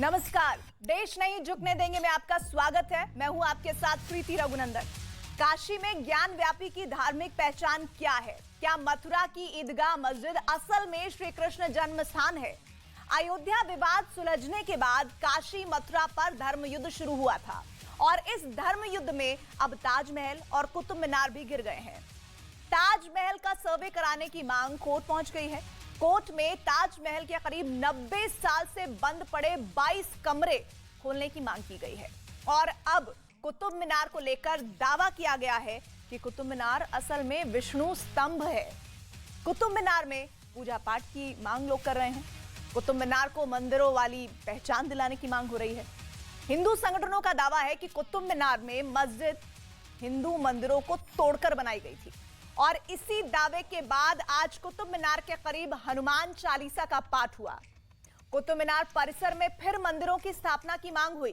नमस्कार, देश नहीं झुकने देंगे में आपका स्वागत है। मैं हूं आपके साथ प्रीति रघुनंदन। काशी में ज्ञान व्यापी की धार्मिक पहचान क्या है? क्या मथुरा की ईदगाह मस्जिद असल में श्री कृष्ण जन्म स्थान है? अयोध्या विवाद सुलझने के बाद काशी मथुरा पर धर्म युद्ध शुरू हुआ था और इस धर्म युद्ध में अब ताजमहल और कुतुब मीनार भी गिर गए हैं। ताजमहल का सर्वे कराने की मांग कोर्ट पहुंच गई है। कोर्ट में ताजमहल के करीब 90 साल से बंद पड़े 22 कमरे खोलने की मांग की गई है और अब कुतुब मीनार को लेकर दावा किया गया है कि कुतुब मीनार असल में विष्णु स्तंभ है। कुतुब मीनार में पूजा पाठ की मांग लोग कर रहे हैं। कुतुब मीनार को मंदिरों वाली पहचान दिलाने की मांग हो रही है। हिंदू संगठनों का दावा है कि कुतुब मीनार में मस्जिद हिंदू मंदिरों को तोड़कर बनाई गई थी और इसी दावे के बाद आज कुतुब मीनार के करीब हनुमान चालीसा का पाठ हुआ। कुतुब मीनार परिसर में फिर मंदिरों की स्थापना की मांग हुई।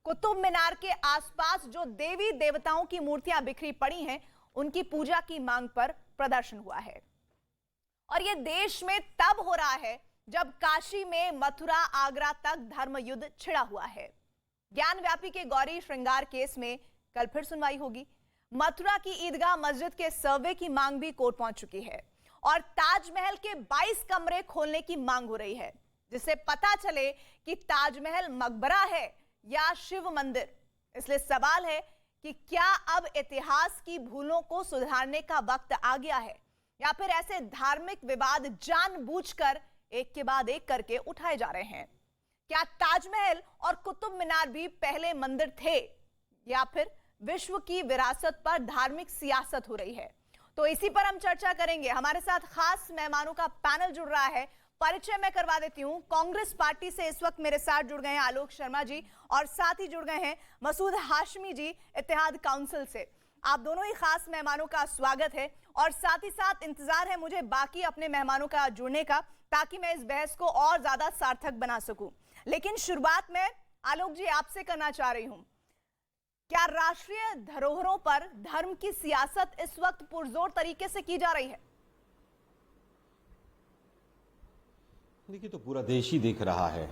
कुतुब मीनार के आसपास जो देवी देवताओं की मूर्तियां बिखरी पड़ी हैं, उनकी पूजा की मांग पर प्रदर्शन हुआ है। और यह देश में तब हो रहा है जब काशी में मथुरा आगरा तक धर्म युद्ध छिड़ा हुआ है। ज्ञान व्यापी के गौरी श्रृंगार केस में कल फिर सुनवाई होगी। मथुरा की ईदगाह मस्जिद के सर्वे की मांग भी कोर्ट पहुंच चुकी है और ताजमहल के 22 कमरे खोलने की मांग हो रही है, जिससे पता चले कि ताजमहल मकबरा है या शिव मंदिर। इसलिए सवाल है कि क्या अब इतिहास की भूलों को सुधारने का वक्त आ गया है या फिर ऐसे धार्मिक विवाद जानबूझकर एक के बाद एक करके उठाए जा रहे हैं? क्या ताजमहल और कुतुब मीनार भी पहले मंदिर थे या फिर विश्व की विरासत पर धार्मिक सियासत हो रही है? तो इसी पर हम चर्चा करेंगे। हमारे साथ खास मेहमानों का पैनल जुड़ रहा है। परिचय मैं करवा देती हूं। कांग्रेस पार्टी से इस वक्त मेरे साथ जुड़ गए हैं आलोक शर्मा जी और साथ ही जुड़ गए हैं मसूद हाशमी जी इत्तेहाद काउंसिल से। आप दोनों ही खास मेहमानों का स्वागत है और साथ ही साथ इंतजार है मुझे बाकी अपने मेहमानों का जुड़ने का, ताकि मैं इस बहस को और ज्यादा सार्थक बना सकूं। लेकिन शुरुआत में आलोक जी आपसे करना चाह रही हूं, क्या राष्ट्रीय धरोहरों पर धर्म की सियासत इस वक्त पुरजोर तरीके से की जा रही है? देखिए, तो पूरा देश ही देख रहा है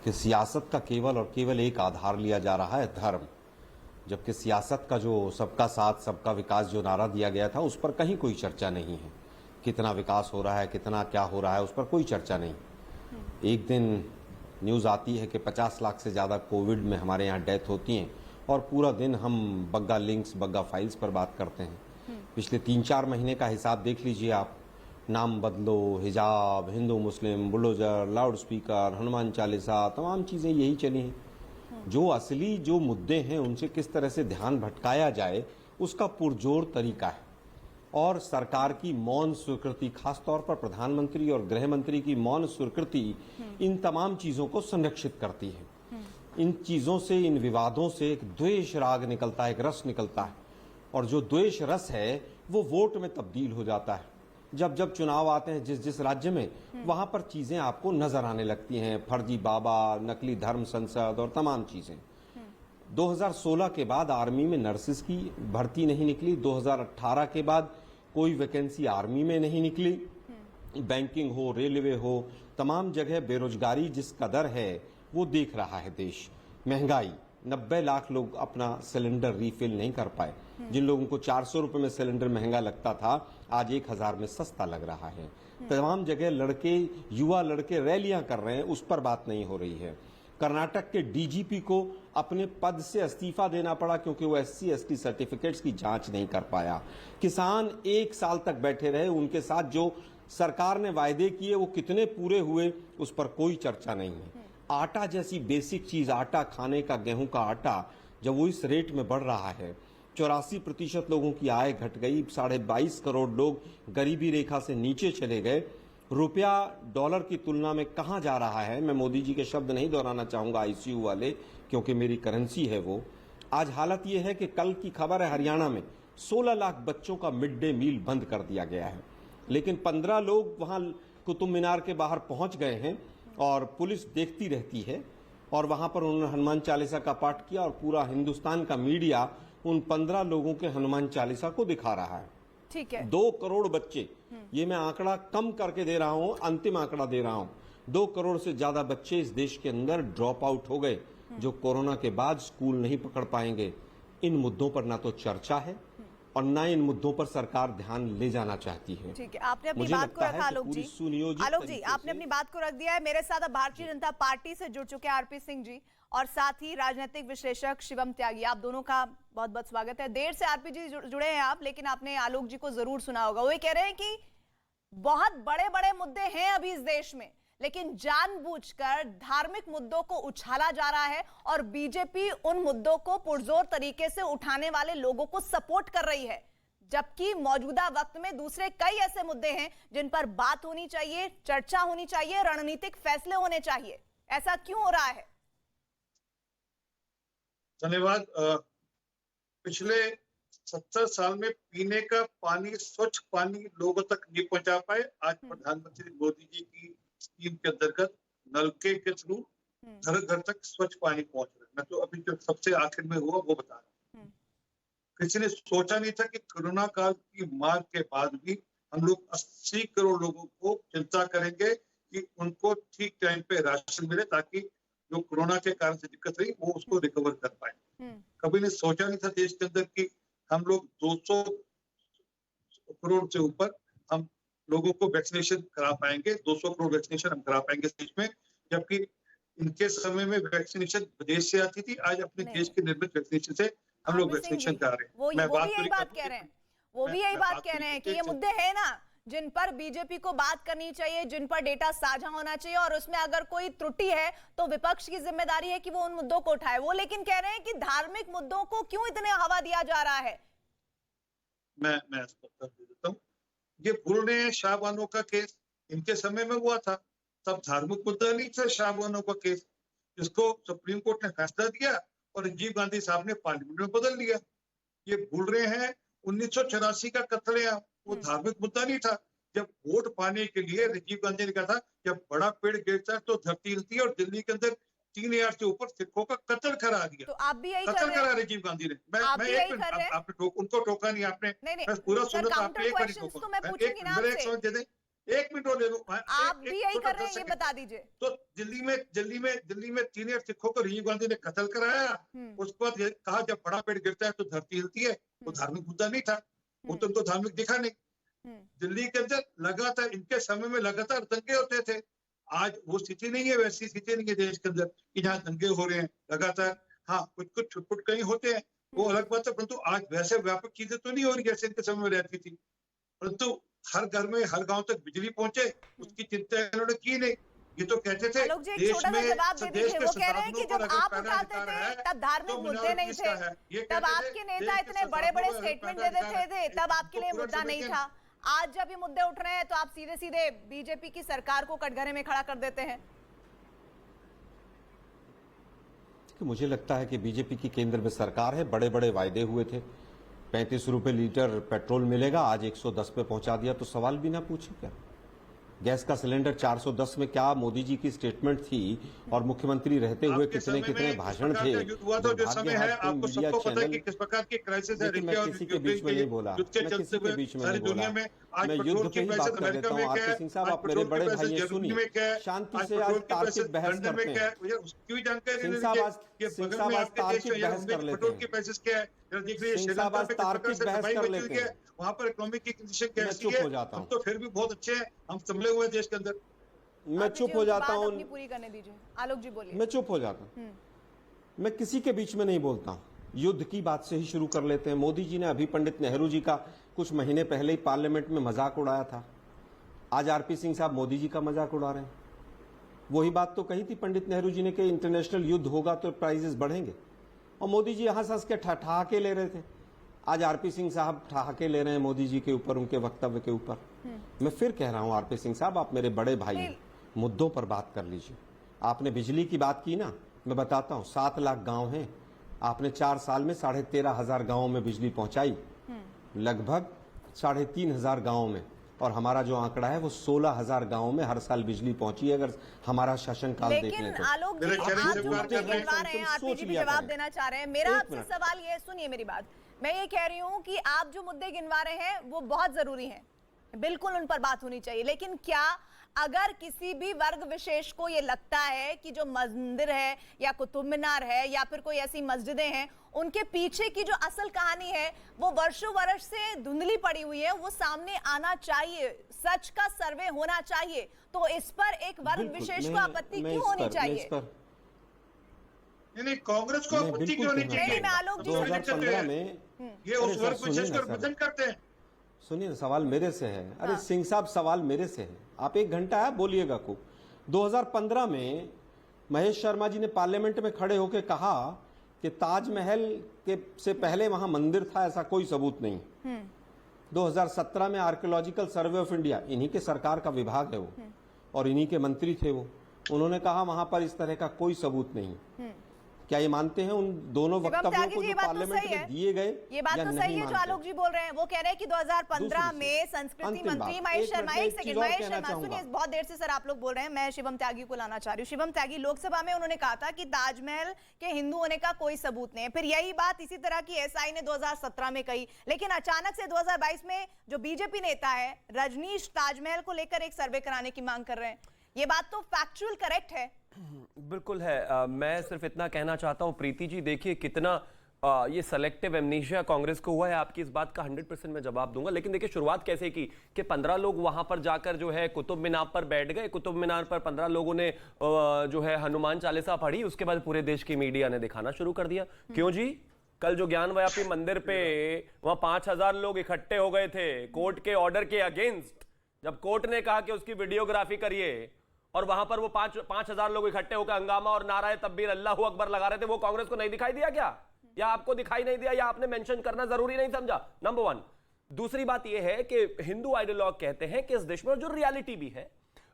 कि सियासत का केवल और केवल एक आधार लिया जा रहा है, धर्म। जबकि सियासत का जो सबका साथ सबका विकास जो नारा दिया गया था, उस पर कहीं कोई चर्चा नहीं है। कितना विकास हो रहा है, कितना क्या हो रहा है, उस पर कोई चर्चा नहीं। एक दिन न्यूज़ आती है कि 50 लाख से ज़्यादा कोविड में हमारे यहाँ डेथ होती हैं और पूरा दिन हम बग्गा लिंक्स बग्गा फाइल्स पर बात करते हैं। पिछले 3-4 महीने का हिसाब देख लीजिए आप। नाम बदलो, हिजाब, Hindu Muslim, bulldozer, loud speaker, Hanuman Chalisa, तमाम चीज़ें यही चली हैं। जो असली जो मुद्दे हैं उनसे किस तरह से ध्यान भटकाया जाए, उसका पुरजोर तरीका है। और सरकार की मौन स्वीकृति, खासतौर पर प्रधानमंत्री और गृह मंत्री की मौन स्वीकृति इन तमाम चीज़ों को संरक्षित करती है। इन चीज़ों से, इन विवादों से एक द्वेष राग निकलता है, एक रस निकलता है और जो द्वेष रस है वो वोट में तब्दील हो जाता है। जब जब चुनाव आते हैं जिस जिस राज्य में, वहां पर चीजें आपको नजर आने लगती हैं। फर्जी बाबा, नकली धर्म संसद और तमाम चीजें। 2016 के बाद आर्मी में नर्सिस की भर्ती नहीं निकली। 2018 के बाद कोई वैकेंसी आर्मी में नहीं निकली। बैंकिंग हो, रेलवे हो, तमाम जगह बेरोजगारी जिस कदर है वो देख रहा है देश। महंगाई, 90 लाख लोग अपना सिलेंडर रीफिल नहीं कर पाए। जिन लोगों को 400 रुपए में सिलेंडर महंगा लगता था, आज 1000 में सस्ता लग रहा है। तमाम जगह लड़के, युवा लड़के रैलियां कर रहे हैं, उस पर बात नहीं हो रही है। कर्नाटक के डीजीपी को अपने पद से इस्तीफा देना पड़ा क्योंकि वो SC/ST सर्टिफिकेट्स की जांच नहीं कर पाया। किसान 1 साल तक बैठे रहे, उनके साथ जो सरकार ने वायदे किए वो कितने पूरे हुए, उस पर कोई चर्चा नहीं है। आटा जैसी बेसिक चीज, आटा खाने का, गेहूं का आटा, जब वो इस रेट में बढ़ रहा है, 84% लोगों की आय घट गई, 22.5 करोड़ लोग गरीबी रेखा से नीचे चले गए। रुपया डॉलर की तुलना में कहां जा रहा है, मैं मोदी जी के शब्द नहीं दोहराना चाहूंगा ICU वाले, क्योंकि मेरी करेंसी है वो। आज हालत ये है कि कल की खबर है, हरियाणा में 16 लाख बच्चों का मिड डे मील बंद कर दिया गया है। लेकिन 15 लोग वहां कुतुब मीनार के बाहर पहुंच गए हैं और पुलिस देखती रहती है और वहां पर उन्होंने हनुमान चालीसा का पाठ किया और पूरा हिंदुस्तान का मीडिया उन 15 लोगों के हनुमान चालीसा को दिखा रहा है। ठीक है। 2 करोड़ बच्चे, ये मैं आंकड़ा कम करके दे रहा हूं, अंतिम आंकड़ा दे रहा हूं, 2 करोड़ से ज्यादा बच्चे इस देश के अंदर ड्रॉप आउट हो गए, जो कोरोना के बाद स्कूल नहीं पकड़ पाएंगे। इन मुद्दों पर ना तो चर्चा है और ना इन मुद्दों पर सरकार ध्यान ले जाना चाहती है। ठीक है, आपने अपनी मुझे बात लगता को रखा है कि आलोक पूरी जी। सुनियोजित आलोक जी, तरीके आपने से- अपनी बात को रख दिया है। मेरे साथ अब भारतीय जनता पार्टी से जुड़ चुके हैं आरपी सिंह जी और साथ ही राजनीतिक विश्लेषक शिवम त्यागी। आप दोनों का बहुत बहुत स्वागत है। देर से आरपी जी जुड़े हैं आप, लेकिन आपने आलोक जी को जरूर सुना होगा। वो ये कह रहे हैं कि बहुत बड़े बड़े मुद्दे हैं अभी इस देश में, लेकिन जानबूझकर धार्मिक मुद्दों को उछाला जा रहा है और बीजेपी उन मुद्दों को पुरजोर तरीके से उठाने वाले लोगों को सपोर्ट कर रही है, जबकि मौजूदा वक्त में दूसरे कई ऐसे मुद्दे हैं जिन पर बात होनी चाहिए, चर्चा होनी चाहिए, रणनीतिक फैसले होने चाहिए। ऐसा क्यों हो रहा है? धन्यवाद। पिछले 70 साल में पीने का पानी, स्वच्छ पानी लोगों तक नहीं पहुंचा पाए। आज प्रधानमंत्री मोदी जी की स्कीम के अंतर्गत नलके के थ्रू घर घर तक स्वच्छ पानी पहुंच रहा है। मैं तो अभी जो सबसे आखिर में हुआ वो बता रहा हूँ। किसी ने सोचा नहीं था कि कोरोना काल की मार के बाद भी हम लोग 80 करोड़ लोगों को चिंता करेंगे कि उनको ठीक टाइम पे राशन मिले, ताकि जो कोरोना के कारण से दिक्कत रही वो उसको रिकवर कर पाए। कभी ने सोचा नहीं था देश के अंदर कि हम लोग 200 करोड़ से ऊपर हम लोगों को वैक्सीनेशन करा पाएंगे। 200 करोड़ वैक्सीनेशन हम करा पाएंगे देश में, जबकि इनके समय में वैक्सीनेशन विदेश से आती थी। आज अपने देश के निर्मित वैक्सीनेशन से हम लोग वैक्सीनेशन करा रहे हैं। वो भी यही बात कह रहे हैं, वो भी यही बात कह रहे हैं कि ये मुद्दे हैं ना जिन पर बीजेपी को बात करनी चाहिए, जिन पर डेटा साझा होना चाहिए, और उसमें अगर कोई त्रुटि है तो विपक्ष की जिम्मेदारी है कि वो उन मुद्दों को उठाए। वो लेकिन कह रहे हैं कि धार्मिक मुद्दों को क्यों इतने हवा दिया जा रहा है। मैं उत्तर दे देता हूँ। ये भूल रहे हैं शाहबानो का केस इनके समय में हुआ था, तब धार्मिक मुद्दा नहीं था शाहबानो का केस, जिसको सुप्रीम कोर्ट ने फैसला दिया और राजीव गांधी साहब ने पार्लियामेंट में बदल दिया। ये भूल रहे हैं 1984 का कत्लेआम, वो धार्मिक मुद्दा नहीं था। जब वोट पाने के लिए राजीव गांधी ने कहा था जब बड़ा पेड़ गिरता है तो धरती हिलती है, और दिल्ली के अंदर 3000 से ऊपर सिखों का कत्ल करा दिया। तो आप भी यही कर कत्ल रहे करा हैं? राजीव गांधी ने। मैं आप भी एक यही मिनट, कर रहे हैं? आपने उनको टोका नहीं आपने। नहीं, मैं पूरा सर, सुनो तो काउंटर आपने एक बार क्वेश्चंस टोका। तो मैं पूछूंगी ना आपसे। एक दे दे, 1 मिनट और ले लो। आप भी यही कर रहे हैं, ये बता दीजिए। तो दिल्ली में 3000 सिखों को राजीव गांधी ने कत्ल कराया। उसके बाद कहा जब बड़ा पेड़ गिरता है तो धरती हिलती है। वो धार्मिक मुद्दा नहीं था, वो तो उनको धार्मिक दिखा नहीं। दिल्ली के अंदर लगातार इनके समय में लगातार दंगे होते थे। आज वो स्थिति नहीं है, वैसी स्थिति नहीं है देश के अंदर कि जहाँ दंगे हो रहे हैं लगातार। हाँ, कुछ छुटपुट कहीं होते हैं, वो अलग बात है, परंतु आज वैसे व्यापक चीजें तो नहीं हो रही जैसे इनके समय में रहती थी। परंतु हर घर में, हर गांव तक बिजली पहुंचे, उसकी चिंता इन्होंने की नहीं। ये तो कहते थे आलोक जी, एक देश छोटा सा में जवाब दे देश दीजिए। के वो कह रहे हैं कि संसाधनों जब पर अगर आप पहला उठाते अधिकार थे है तब धार्मिक तो मुद्दे नहीं किसका थे, है? ये तब कहते थे, आपके नेता देश के इतने बड़े बड़े संसाधनों पर स्टेटमेंट पहला दे देते थे, अधिकार तब है। आपके लिए तो पूरा मुद्दा नहीं समझिए। था। आज जब ये मुद्दे उठ रहे हैं तो आप सीधे सीधे बीजेपी की सरकार को कटघरे में खड़ा कर देते हैं। मुझे लगता है कि बीजेपी की केंद्र में सरकार है, बड़े बड़े वायदे हुए थे। 35 रुपए लीटर पेट्रोल मिलेगा, आज 110 पे पहुंचा दिया, तो सवाल भी ना पूछे क्या? गैस का सिलेंडर 410 में क्या मोदी जी की स्टेटमेंट थी, और मुख्यमंत्री रहते हुए कितने कितने भाषण थे। हुआ तो जो समय है आपको सबको पता है कि किस प्रकार की क्राइसिस है। मैं किसी के बीच में नहीं बोला, मैं किसी के बीच में नहीं बोला। मैं युद्ध पे ही बात कर लेता हूँ। आरपी सिंह साहब, आप मेरे बड़े भाई हैं, सुनिए शांति से, आज तार्किक बहस करते हैं। क्यों जानकारी सिंह साहब आज तार्किक बहस कर लेते हैं। की प्राइसिस क्या है, देखिए सिंह साहब आज तार्किक बहस कर लेते हैं। वहाँ पर इकोनॉमिक की कंडीशन कैसी चुप है। हो जाता हूँ। हम तो फिर भी बहुत अच्छे हैं, हम संभले हुए देश के अंदर। मैं चुप हो जाता हूँ। अपनी पूरी करने दीजिए आलोक जी, बोलिए। मैं चुप हो जाता हूँ, मैं किसी के बीच में नहीं बोलता हूँ। युद्ध की बात से ही शुरू कर लेते हैं। मोदी जी ने अभी पंडित नेहरू जी का कुछ महीने पहले ही पार्लियामेंट में मजाक उड़ाया था। आज आरपी सिंह साहब मोदी जी का मजाक उड़ा रहे हैं। वही बात तो कही थी पंडित नेहरू जी ने कि इंटरनेशनल युद्ध होगा तो प्राइजेस बढ़ेंगे, और मोदी जी हंस हंस के ठहाके ले रहे थे। आज आरपी सिंह साहब ठहाके ले रहे हैं मोदी जी के ऊपर, उनके वक्तव्य के ऊपर। मैं फिर कह रहा हूं आरपी सिंह साहब, आप मेरे बड़े भाई हैं, मुद्दों पर बात कर लीजिए। आपने बिजली की बात की ना, मैं बताता हूं, 7 लाख गांव हैं। आपने 4 साल में 13,500 गांवों में बिजली पहुंचाई, लगभग 3,500 गांवों में। और हमारा जो आंकड़ा है वो 16,000 गांवों में हर साल बिजली पहुंची है, अगर हमारा शासनकाल देख लें तो। लेकिन आलोक जी, आप जो मुद्दे गिनवा रहे हैं, आरपी जी जवाब देना चाह रहे हैं। मेरा आपसे सवाल ये, सुनिए मेरी बात, मैं ये कह रही हूँ कि आप जो मुद्दे गिनवा रहे हैं वो बहुत जरूरी हैं, बिल्कुल उन पर बात होनी चाहिए, लेकिन क्या अगर किसी भी वर्ग विशेष को ये लगता है कि जो मंदिर है या कुतुब मीनार है या फिर कोई ऐसी मस्जिदें हैं, उनके पीछे की जो असल कहानी है वो वर्षों वर्ष से धुंधली पड़ी हुई है, वो सामने आना चाहिए, सच का सर्वे होना चाहिए। तो इस पर एक वर्ग विशेष को आपत्ति क्यों होनी चाहिए? नहीं, कांग्रेस को आपत्ति क्यों नहीं चाहिए? मैं आलोक जी 2015 में ये उस वर्ग विशेष को रिप्रेजेंट करते हैं। सुनिए, सवाल मेरे से है। अरे सिंह साहब, सवाल मेरे से है, आप 1 घंटा है बोलिएगा को। 2015 में महेश शर्मा जी ने पार्लियामेंट में खड़े होकर कहा कि ताजमहल के से पहले वहां मंदिर था, ऐसा कोई सबूत नहीं। 2017 में आर्कियोलॉजिकल सर्वे ऑफ इंडिया, इन्हीं के सरकार का विभाग है वो, और इन्हीं के मंत्री थे वो, उन्होंने कहा वहां पर इस तरह का कोई सबूत नहीं। क्या ये मानते हैं उन दोनों वक्तव्यों को जो पार्लियामेंट में दिए गए? ये बात तो सही है जो आलोक जी बोल रहे हैं। वो कह रहे हैं कि 2015 में संस्कृति मंत्री महेश शर्मा, एक सेकंड महेश शर्मा सुनिए, बहुत देर से सर आप लोग बोल रहे हैं, मैं शिवम त्यागी को लाना चाह रही हूँ। शिवम त्यागी, लोकसभा में उन्होंने कहा था कि ताजमहल के हिंदू होने का कोई सबूत नहीं है। फिर यही बात इसी तरह की एसआई ने 2017 में कही, लेकिन अचानक से 2022 में जो बीजेपी नेता है रजनीश ताजमहल को लेकर एक सर्वे कराने की मांग कर रहे हैं। ये बात तो फैक्चुअल करेक्ट है। बिल्कुल है। मैं सिर्फ इतना कहना चाहता हूं, प्रीति जी देखिए कितना ये सेलेक्टिव एमनीशिया कांग्रेस को हुआ है। आपकी इस बात का 100% मैं जवाब दूंगा, लेकिन देखिए शुरुआत कैसे की कि 15 लोग वहां पर जाकर जो है कुतुब मीनार पर बैठ गए। कुतुब मीनार पर 15 लोगों ने जो है हनुमान चालीसा पढ़ी, उसके बाद पूरे देश की मीडिया ने दिखाना शुरू कर दिया। क्यों जी? कल जो ज्ञानव्यापी मंदिर पे वहां 5000 लोग इकट्ठे हो गए थे कोर्ट के ऑर्डर के अगेंस्ट। जब कोर्ट ने कहा कि उसकी वीडियोग्राफी करिए और वहां पर वो 5000 लोग इकट्ठे होकर हंगामा और नाराए तकबीर अल्लाहू अकबर लगा रहे थे, वो कांग्रेस को नहीं दिखाई दिया क्या? या आपको दिखाई नहीं दिया, या आपने मेंशन करना जरूरी नहीं समझा? नंबर 1। दूसरी बात यह है कि हिंदू आइडियोलॉग कहते हैं कि इस देश में, जो रियलिटी भी है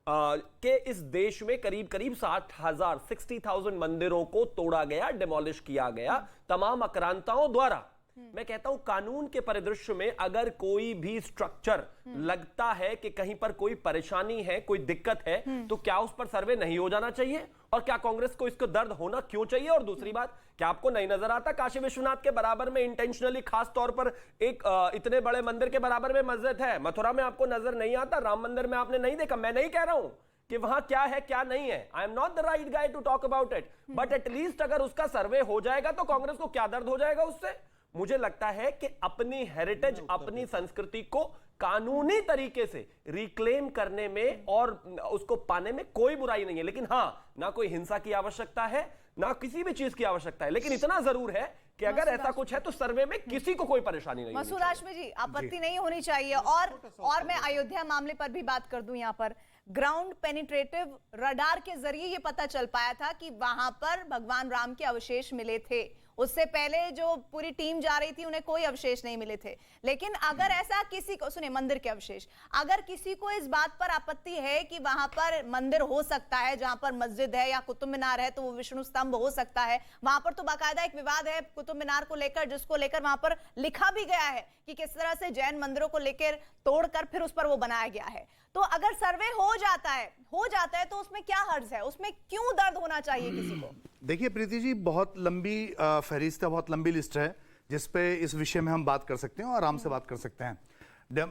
कि इस देश में करीब करीब 60,000 मंदिरों को तोड़ा गया, डिमोलिश किया गया तमाम आक्रांताओं द्वारा। मैं कहता हूं कानून के परिदृश्य में अगर कोई भी स्ट्रक्चर लगता है कि कहीं पर कोई परेशानी है, कोई दिक्कत है, तो क्या उस पर सर्वे नहीं हो जाना चाहिए? और क्या कांग्रेस को इसको दर्द होना क्यों चाहिए? और दूसरी बात, क्या आपको नहीं नजर आता काशी विश्वनाथ के बराबर में इंटेंशनली खास तौर पर एक इतने बड़े मंदिर के बराबर में मस्जिद है? मथुरा में आपको नजर नहीं आता? राम मंदिर में आपने नहीं देखा? मैं नहीं कह रहा हूं कि वहां क्या है क्या नहीं है, I am not the right guy to talk about it, but at least अगर उसका सर्वे हो जाएगा तो कांग्रेस को क्या दर्द हो जाएगा उससे? मुझे लगता है कि अपनी हेरिटेज, अपनी संस्कृति को कानूनी तरीके से रिक्लेम करने में और उसको पाने में कोई बुराई नहीं है। लेकिन हां, ना कोई हिंसा की आवश्यकता है, ना किसी भी चीज की आवश्यकता है, लेकिन इतना जरूर है कि अगर ऐसा कुछ है तो सर्वे में किसी को कोई परेशानी नहीं। मसूद हाशमी जी, आपत्ति नहीं होनी चाहिए। और मैं अयोध्या मामले पर भी बात कर दूं। यहाँ पर ग्राउंड पेनिट्रेटिव रडार के जरिए ये पता चल पाया था कि वहां पर भगवान राम के अवशेष मिले थे। उससे पहले जो पूरी टीम जा रही थी उन्हें कोई अवशेष नहीं मिले थे। लेकिन अगर ऐसा किसी को, सुनिए, मंदिर के अवशेष, अगर किसी को इस बात पर आपत्ति है कि वहां पर मंदिर हो सकता है, जहां पर मस्जिद है या कुतुब मीनार है तो वो विष्णु स्तंभ हो सकता है, वहां पर तो बाकायदा एक विवाद है कुतुब मीनार को लेकर, जिसको लेकर वहां पर लिखा भी गया है कि किस तरह से जैन मंदिरों को लेकर तोड़कर फिर उस पर वो बनाया गया है। तो अगर सर्वे हो जाता है तो उसमें क्या हर्ज है? उसमें क्यों दर्द होना चाहिए किसी को? देखिए प्रीति जी, बहुत लंबी फहरिस्त है, बहुत लंबी लिस्ट है जिस पे इस विषय में हम बात कर सकते हैं और आराम से बात कर सकते हैं।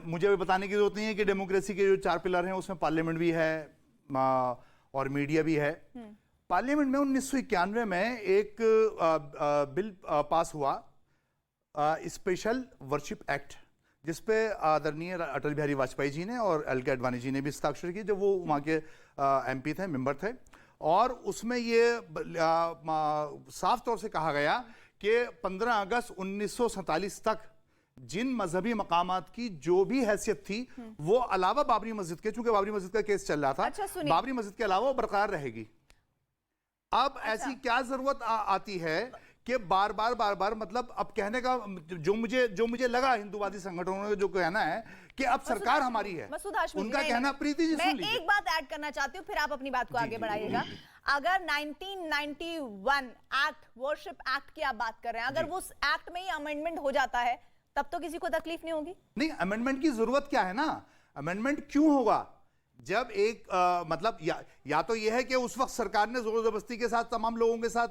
मुझे भी बताने की जरूरत नहीं है कि डेमोक्रेसी के जो 4 पिलर हैं उसमें पार्लियामेंट भी है और मीडिया भी है। पार्लियामेंट में 1991 में एक बिल पास हुआ, स्पेशल वर्शिप एक्ट, जिसपे आदरणीय अटल बिहारी वाजपेयी जी ने और एल के आडवाणी जी ने भी हस्ताक्षर किए जब वो वहाँ के एमपी थे, मेंबर थे। और उसमें ये साफ तौर से कहा गया कि 15 अगस्त 1947 तक जिन मजहबी मकामात की जो भी हैसियत थी वो अलावा बाबरी मस्जिद के, चूंकि बाबरी मस्जिद का केस चल रहा था, बाबरी मस्जिद के अलावा वो बरकरार रहेगी। अब ऐसी क्या जरूरत आती है कि बार बार मतलब अब कहने का जो मुझे लगा हिंदुवादी संगठनों ने जो कहना है कि अब सरकार हमारी है, उनका कहना। प्रीति जी सुन लीजिए, मैं एक बात ऐड करना चाहती हूँ, फिर आप अपनी बात को आगे बढ़ाइएगा। अगर 1991 एक्ट, वर्शिप एक्ट की आप बात कर रहे हैं, अगर वो उस एक्ट में ही अमेंडमेंट हो जाता है तब तो किसी को तकलीफ नहीं होगी? नहीं, अमेंडमेंट की जरूरत क्या है ना, अमेंडमेंट क्यों होगा जब एक मतलब या तो यह है कि उस वक्त सरकार ने जोर जबरदस्ती के साथ तमाम लोगों के साथ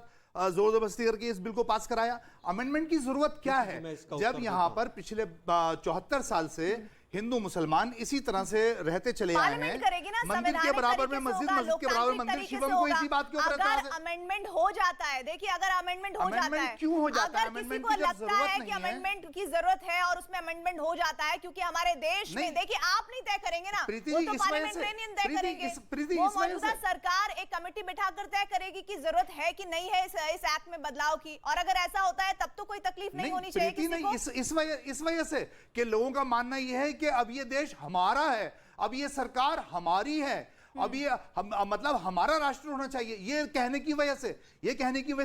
जोर जबरदस्ती करके इस बिल को पास कराया। अमेंडमेंट की जरूरत क्या है जब यहां पर पिछले 74 साल से हिंदू मुसलमान इसी तरह से रहते चले आए हैं। पार्लियामेंट करेगी ना, मंदिर के संवैधानिक बराबर में तरीके से मस्जिद, होगा, मस्जिद के बराबर लोकतांत्रिक मंदिर, तरीके शिवम से को होगा। इसी बात के ऊपर एतराज अगर है। अमेंडमेंट हो जाता है, देखिए अगर अमेंडमेंट हो जाता है, अमेंडमेंट क्यों हो जाता है? अगर किसी अमेंडमेंट को की जब लगता जरूरत है नहीं कि है। अमेंडमेंट की जरूरत है और उसमें अमेंडमेंट हो जाता है, क्योंकि हमारे देश में नहीं। देखिए आप नहीं तय करेंगे ना, प्रीति वो जी, तो इस वजह से- पार्लियामेंटेरियन तय प्रीति, करेंगे। प्रीति, वो इस वजह मौजूदा से- सरकार एक कमेटी बिठाकर तय करेगी कि जरूरत है कि नहीं है इस एक्ट में बदलाव की, और अगर ऐसा होता है तब तो कोई तकलीफ नहीं होनी चाहिए प्रीति, किसी नहीं, को। इस वजह से कि लोगों का मानना यह है कि अब ये देश हमारा है, अब ये सरकार हमारी है, अब ये मतलब हमारा राष्ट्र होना चाहिए। ये कहने की वजह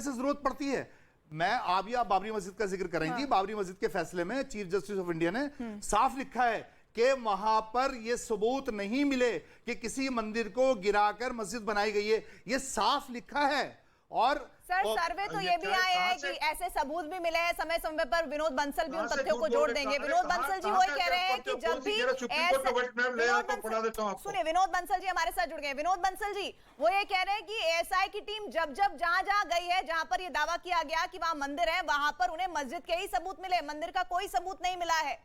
से जरूरत पड़ती है। मैं आप बाबरी मस्जिद का जिक्र करेंगी। बाबरी मस्जिद के फैसले में चीफ जस्टिस ऑफ इंडिया ने साफ लिखा है कि वहां पर यह सबूत नहीं मिले कि किसी मंदिर को गिराकर मस्जिद बनाई गई है। यह साफ लिखा है। और सर सर्वे तो ये भी आए हैं कि ऐसे सबूत भी मिले हैं समय समय पर। विनोद बंसल भी उन तथ्यों को जोड़ देंगे। विनोद बंसल जी वही कह रहे हैं कि जब भी सुनिए, विनोद बंसल जी हमारे साथ जुड़ गए। विनोद बंसल जी वो ये कह रहे हैं कि एएसआई की टीम जब जहां जहां गई है, जहां पर ये दावा किया गया कि वहां मंदिर है, वहां पर उन्हें मस्जिद के ही सबूत मिले, मंदिर का कोई सबूत नहीं मिला है।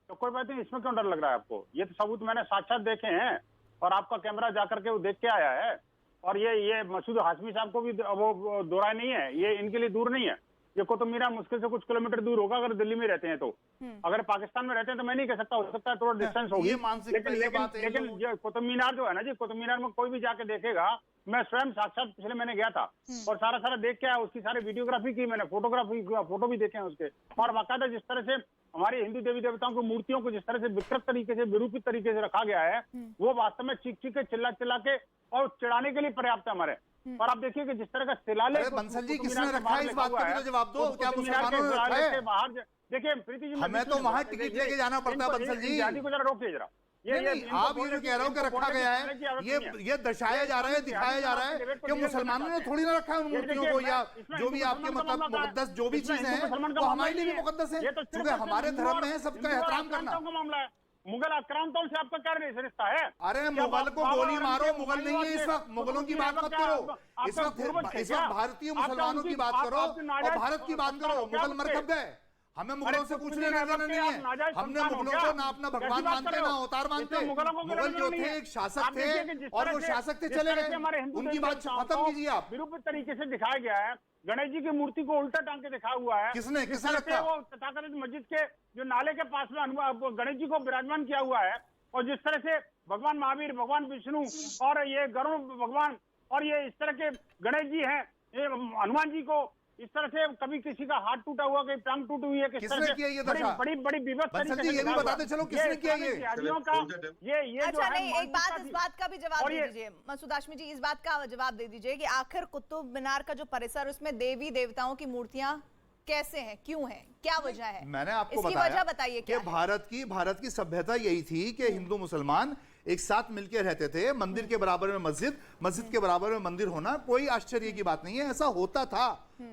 तो कोई बात नहीं, इसमें क्यों डर लग रहा है आपको? ये तो सबूत मैंने साक्षात देखे हैं और आपका कैमरा जाकर के वो देख के आया है। और ये मसूद हाशमी साहब को भी वो दोहराए नहीं है, ये इनके लिए दूर नहीं है। ये कुतुब मीनार मुश्किल से कुछ किलोमीटर दूर होगा अगर दिल्ली में रहते हैं तो। अगर पाकिस्तान में रहते हैं तो मैं नहीं कह सकता, हो सकता है थोड़ा डिस्टेंस होगी, लेकिन ये कुतुब मीनार जो है ना जी, कुतुब मीनार में कोई भी जाके देखेगा। मैं स्वयं साक्षात पिछले महीने गया था और सारा देख के आया, उसकी सारी वीडियोग्राफी की मैंने, फोटो भी देखे हैं उसके। और बाकायदा जिस तरह से हमारे हिंदू देवी देवताओं की मूर्तियों को जिस तरह से विकृत तरीके से, विरूपित तरीके से रखा गया है, वो वास्तव में चीख के चिल्ला के और चिढ़ाने के लिए पर्याप्त है हमारे। और आप देखिए कि जिस तरह का शिलालेख बंसल जी किसने रखा है, इस बात का भी तो जवाब दो। क्या मुसलमानों ने रखा है? बाहर देखिए प्रीति जी, हमें तो वहां टिकट लेके जाना पड़ता है बंसल जी। को जरा रोकिए जरा। नहीं, आप ये जो कह रहे हो कि रखा गया है, ये दर्शाया जा रहा है, दिखाया जा रहा है कि मुसलमानों ने थोड़ी ना रखा है उन मूर्तियों को, या जो भी आपके मतलब मुकद्दस जो भी चीजें हैं वो हमारे लिए भी मुकद्दस है, क्योंकि हमारे धर्म में है सबका एहतराम करना। मामला है मुगल आक्रांतों से आपका क्या रिश्ता है? अरे मुगल को गोली मारो, मुगल नहीं है इस वक्त, मुगलों की बात मत करो। इस वक्त भारतीय मुसलमानों की बात करो और भारत की बात करो। मुगल मर कब गए? हमें मुगलों से कुछ लेना देना नहीं है। हमने मुगलों को ना अपना भगवान मानते ना अवतार मानते। मुगल जो थे एक शासक थे और वो शासक थे चले गए, उनकी बात खत्म कीजिए आप। विरूपित तरीके से दिखाया गया है। गणेश जी की मूर्ति को उल्टा टांग के दिखाया हुआ है। किसने रखा? वो तथाकथित मस्जिद के जो नाले के पास में गणेश जी को विराजमान किया हुआ है। और जिस तरह से भगवान महावीर, भगवान विष्णु और ये गरुड़ भगवान और ये इस तरह के गणेश जी हैं, ये हनुमान जी को इस तरह से कभी किसी का हाथ टूटा हुआ, कहीं टांग टूटी हुई है, किसने किया ये दशा? बड़ी विवश तरीके से ये भी बताते चलो किसने किया ये? अच्छा नहीं, एक बात इस बात का भी जवाब दे दीजिए मसूद हाशमी जी, इस बात का जवाब दे दीजिए कि आखिर कुतुब मीनार का जो परिसर, उसमें देवी देवताओं की मूर्तियां कैसे हैं, क्यों हैं, क्या वजह है? मैंने आपको इसकी बताया वजह बताइए कि भारत की सभ्यता यही थी कि हिंदू मुसलमान एक साथ मिलकर रहते थे। मंदिर के बराबर में मस्जिद, मस्जिद के बराबर में मंदिर होना कोई आश्चर्य की बात नहीं है, ऐसा होता था।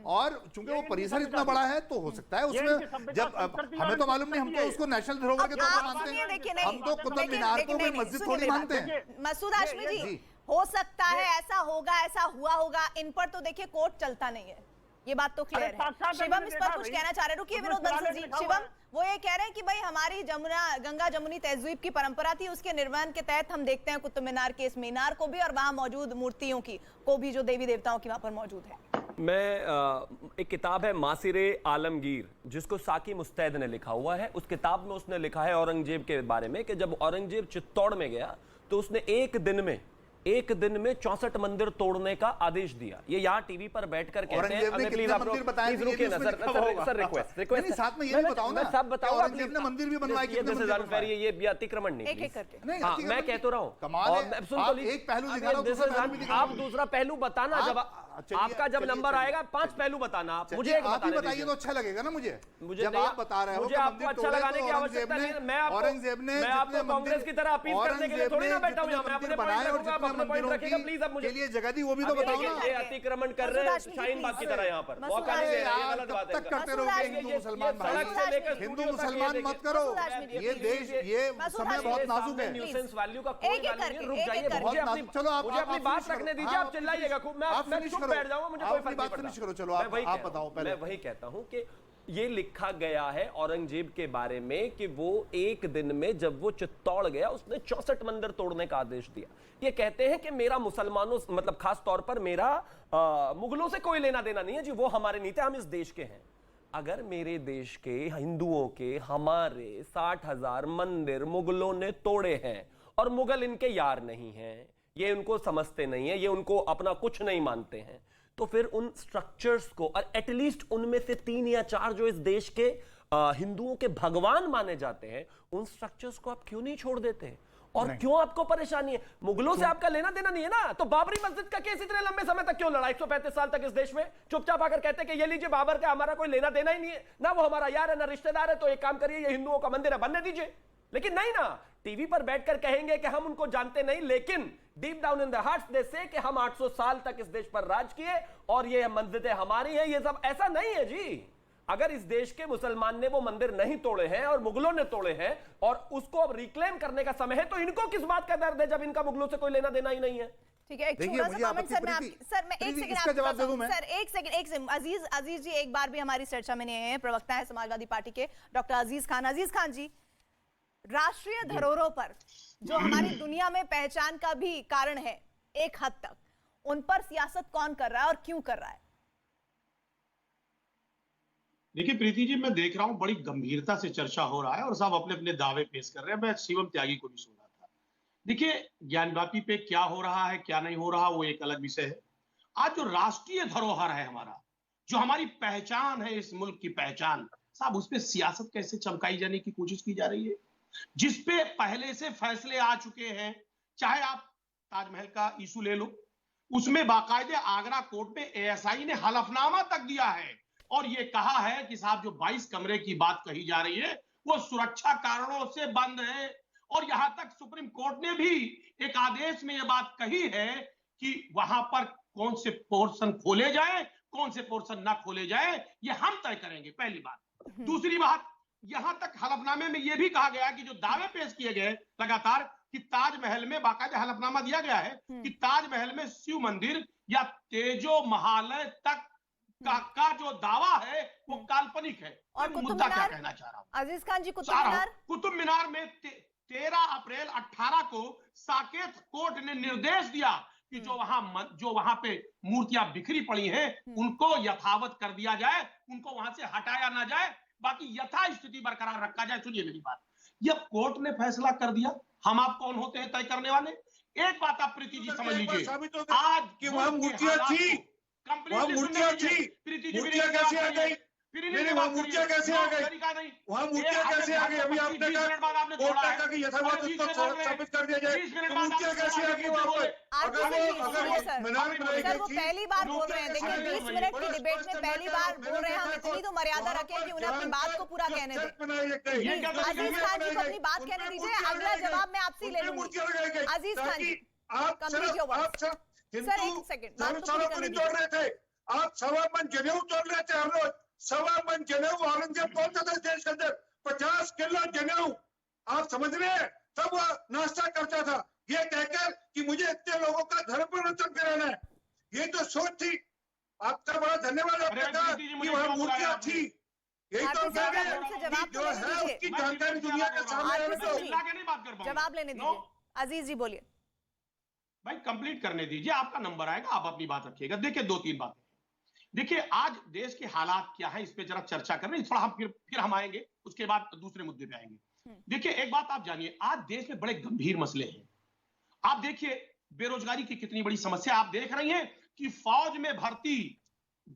और चूंकि वो परिसर इतना बड़ा है तो हो सकता है उसमें, जब हमें तो मालूम नहीं, हम तो उसको नेशनल धरोहर के तौर पर मानते हैं। हम तो कुतुब मीनार को कोई मस्जिद थोड़ी मानते हैं। मसूद हाशमी जी, हो सकता है ऐसा होगा, ऐसा हुआ होगा, इन पर तो देखिए कोर्ट चलता नहीं है, ये बात तो क्लियर है। शिवम इस पर कुछ कहना चाह रहे, रुकिए विनोद बंसल जी। शिवम वो ये कह रहे हैं कि भाई हमारी गंगा जमुनी तहजीब की परंपरा थी, उसके निर्माण के तहत हम देखते हैं कुतुब मीनार के इस मीनार को भी और वहां मौजूद मूर्तियों को भी, जो देवी देवताओं की वहां पर मौजूद है। मैं एक किताब है मासिरे आलमगीर, जिसको साकी मुस्तैद ने लिखा हुआ है। उस किताब में उसने लिखा है औरंगजेब के बारे में कि जब औरंगजेब चित्तौड़ में गया तो उसने एक दिन में 64 मंदिर तोड़ने का आदेश दिया। ये यहाँ टीवी पर बैठकर कहते हैं, औरंगजेब ने कितने मंदिर बताए, प्लीज रुकिए ना सर, रिक्वेस्ट साथ में ये भी बताओ ना, मैं सब बताऊंगा। औरंगजेब ने मंदिर भी बनवाए, कितने मंदिर बनवाए? ये अतिक्रमण नहीं, एक-एक करके। हाँ, मैं कह तो रहा हूँ। कमाल है, आप एक पहलू दिखा रहे हो, दूसरा पहलू भी दिखा रहे हो। आप दूसरा पहलू बताना, जब आपका जब नंबर आएगा 5 पहलू बताना। आप मुझे एक बताइए तो अच्छा लगेगा ना मुझे, जब आप बता रहे हो। मुझे आपको अच्छा लगाने की आवश्यकता नहीं है। मैं आपको कांग्रेस की तरह अपील करने के लिए थोड़ी ना बैठा हूं यहाँ। मैं अपने पॉइंट रखूंगा, आप अपने पॉइंट रखिएगा प्लीज। अब मुझे लिए जगह दी वो भी तो बताओ ना। ये अतिक्रमण कर रहे हैं शाहीन बाग की तरह यहाँ पर, मौका नहीं दे रहे, ये गलत बात है। तक करते रहोगे हिंदू मुसलमान भाई, हिंदू मुसलमान मत करो। ये देश, ये समय बहुत नाजुक है। न्यूसेंस वैल्यू का कोई वैल्यू नहीं, रुक जाइए। चलो मुझे अपनी बात रखने दीजिए, आप चिल्लाइएगा खूब, मैं चुप बैठ जाऊंगा, मुझे कोई फर्क नहीं पड़ता। चलो आप बताओ पहले। मैं वही कहता हूं कि ये लिखा गया है औरंगजेब के बारे में कि वो एक दिन में जब वो चित्तौड़ गया उसने 64 मंदिर तोड़ने का आदेश दिया। ये कहते हैं कि मेरा मुसलमानों मतलब खास तौर पर मेरा मुगलों से कोई लेना देना नहीं है जी, वो हमारे नहीं थे, हम इस देश के हैं। अगर मेरे देश के हिंदुओं के हमारे 60,000 मंदिर मुगलों ने तोड़े हैं और मुगल इनके यार नहीं हैं, ये उनको समझते नहीं है, ये उनको अपना कुछ नहीं मानते हैं, तो फिर उन स्ट्रक्चर्स को और एटलीस्ट उनमें से 3 या 4 जो इस देश के हिंदुओं के भगवान माने जाते हैं, उन स्ट्रक्चर्स को आप क्यों नहीं छोड़ देते? और क्यों आपको परेशानी है? मुगलों से आपका लेना देना नहीं है ना, तो बाबरी मस्जिद का केस इतने लंबे समय तक क्यों लड़ा? 135 साल तक इस देश में चुपचाप आकर कहते कि ये लीजिए बाबर का हमारा कोई लेना देना ही नहीं है ना, वो हमारा यार है ना रिश्तेदार है, तो एक काम करिए ये हिंदुओं का मंदिर है बनने दीजिए। लेकिन नहीं ना, टीवी पर बैठकर कहेंगे कि हम उनको जानते नहीं, लेकिन deep down in the hearts they say कि हम 800 साल तक इस देश पर राज किए और ये मस्जिदें हमारी हैं। ये सब ऐसा नहीं है जी। अगर इस देश के मुसलमान ने वो मंदिर नहीं तोड़े हैं और मुगलों ने तोड़े हैं और उसको अब रिक्लेम करने का समय है, तो इनको किस बात का दर्द है जब इनका मुगलों से कोई लेना देना ही नहीं है? ठीक है, एक देखिए, छोटा मुझे सा कमेंट आपत्ति सर, मैं प्रीति- सर मैं एक प्रीति, सेकंड इसका आपको जवाब दे दूं मैं? सर एक सेकंड अजीज जी एक बार भी हमारी चर्चा में नहीं आए हैं, प्रवक्ता है समाजवादी पार्टी के डॉक्टर अजीज खान जी, राष्ट्रीय धरोहरों पर जो हमारी दुनिया में पहचान का भी कारण है एक हद तक, उन पर सियासत कौन कर रहा है और क्यों कर रहा है? देखिए प्रीति जी, मैं देख रहा हूं बड़ी गंभीरता से चर्चा हो रहा है और सब अपने अपने दावे पेश कर रहे हैं। मैं शिवम त्यागी को भी सुन रहा था। देखिए, ज्ञानव्यापी पे क्या हो रहा है क्या नहीं हो रहा वो एक अलग विषय है। आज जो राष्ट्रीय धरोहर है हमारा, जो हमारी पहचान है, इस मुल्क की पहचान, साहब उस पर सियासत कैसे चमकाई जाने की कोशिश की जा रही है, जिसपे पहले से फैसले आ चुके हैं। चाहे आप ताजमहल का इशू ले लो, उसमें बाकायदे आगरा कोर्ट में एएसआई ने हलफनामा तक दिया है और ये कहा है कि साहब जो 22 कमरे की बात कही जा रही है वो सुरक्षा कारणों से बंद है। और यहां तक सुप्रीम कोर्ट ने भी एक आदेश में यह बात कही है कि वहां पर कौन से पोर्शन खोले जाए, कौन से पोर्शन ना खोले जाए, ये हम तय करेंगे, पहली बात। दूसरी बात, यहां तक हलफनामे में यह भी कहा गया कि जो दावे पेश किए गए लगातार कि ताजमहल में, बाकायदा हलफनामा दिया गया है कि ताजमहल में शिव मंदिर या तेजो महालय तक का जो दावा है वो काल्पनिक है। और मैं कुतुब मुद्दा क्या मीनार? कहना चाह रहा हूं, अजीज खान जी, कुतुब मीनार कुतुब मीनार में 13 अप्रैल 18 को साकेत कोर्ट ने निर्देश दिया कि जो वहां पे मूर्तियां बिखरी पड़ी हैं उनको यथावत कर दिया जाए, उनको वहां से हटाया ना जाए, बाकी यथा स्थिति बरकरार रखा जाए। सुनिए मेरी बात, यह कोर्ट ने फैसला कर दिया, हम आप कौन होते हैं तय करने वाले? एक बात आप प्रीति जी समझ लीजिए, आज कि वहां मूर्तियां थी, वहां मूर्तियां थी, मूर्तियां कैसे आ गई? मेरे वहां मूर्तियां कैसे आ गई? वहां मूर्तियां कैसे आ गई? अभी आपने कहा कोर्ट ने कहा कि यथावत उसको स्थापित कर दिया जाए, तो मूर्तियां कैसे आ गई वहां पर? अगर वो मीनार बनाई सर, वो गई थी, पहली बार बोल रहे हैं। देखिए, 20 मिनट की डिबेट में पहली बार बोल रहे हैं, हम इतनी तो मर्यादा रखें कि उन्हें अपनी बात को पूरा कहने दें। अजीज खान जी को अपनी बात कहने दीजिए, अगला जवाब मैं आपसे ले लूंगी। अजीज खान जी, कंप्लीट योर वर्ड्स। सर एक सेकंड, बात तो पूरी करने तोड़ दीजिए। रहे थे, आप 1.25 मन जनेऊ तोड़ रहे थे। हम लोग 1.25 मन जनेऊ औरंगजेब बोलते थे देश के अंदर, 50 किलो जनेऊ, आप समझ रहे हैं? तब वो नाश्ता करता था ये कहकर कि मुझे इतने लोगों का धर्म परिवर्तन कराना है। ये तो सोच थी। आपका बड़ा धन्यवाद, आपने कहा कि वहां मूर्तियां थी। यही तो आरपी सिंह जी, उनसे जवाब जो तो है लेने दीजिए। उसकी जानकारी दुनिया के सामने आरपी आने दो। सिंह जी, जवाब लेने दीजिए। अजीज जी बोलिए। भाई कंप्लीट करने दीजिए, आपका नंबर आएगा, आप अपनी बात रखिएगा। देखिए 2-3 बातें। देखिए आज देश के हालात क्या है, इस पे जरा चर्चा कर रहे हैं, थोड़ा हम फिर हम आएंगे, उसके बाद दूसरे मुद्दे पे आएंगे। देखिए एक बात आप जानिए, आज देश में बड़े गंभीर मसले हैं। आप देखिए बेरोजगारी की कितनी बड़ी समस्या आप देख रही हैं कि फौज में भर्ती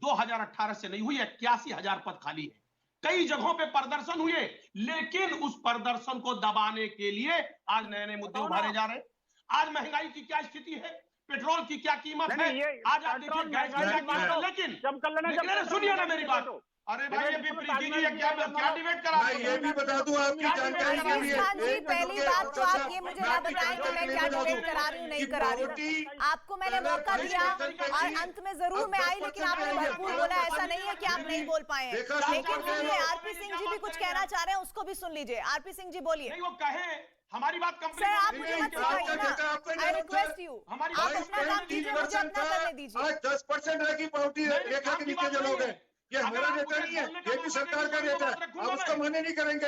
2018 से नहीं हुई, 81,000 पद खाली है। कई जगहों पे प्रदर्शन हुए, लेकिन उस प्रदर्शन को दबाने के लिए आज नए नए मुद्दे उभारे जा रहे हैं। आज महंगाई की क्या स्थिति है, पेट्रोल की क्या कीमत है, आज आप देखिए गैस की क्या कीमत है। लेकिन सुनिए ना मेरी बात, अरे भाई अभी प्रीति जी क्या डिबेट करा रहे ये भी बता दूं आपकी जानकारी के लिए, अजीज खान जी, पहली बात तो आप ये मुझे ना बताएं कि मैं क्या डिबेट करा रही हूँ नहीं करा रही हूँ। आपको मैंने मौका दिया और अंत में जरूर मैं आई, लेकिन आपने भरपूर बोला, ऐसा नहीं है कि आप नहीं बोल पाए हैं। लेकिन सुनिए, आरपी सिंह जी भी कुछ कहना चाह रहे हैं, उसको भी सुन लीजिए। आरपी सिंह जी बोलिए। नहीं, वो कहे हमारी बात कंप्लीट। सर आप मुझे मत सिखाइए ना, आई रिक्वेस्ट यू, आप अपना काम कीजिए, मुझे अपना करने दीजिए। आज 10% है कि पॉवर्टी रेखा के नीचे जो लोग हैं, ये हमारा नेता नहीं है, ये भी सरकार का नेता है। आप उसको मान्य नहीं करेंगे।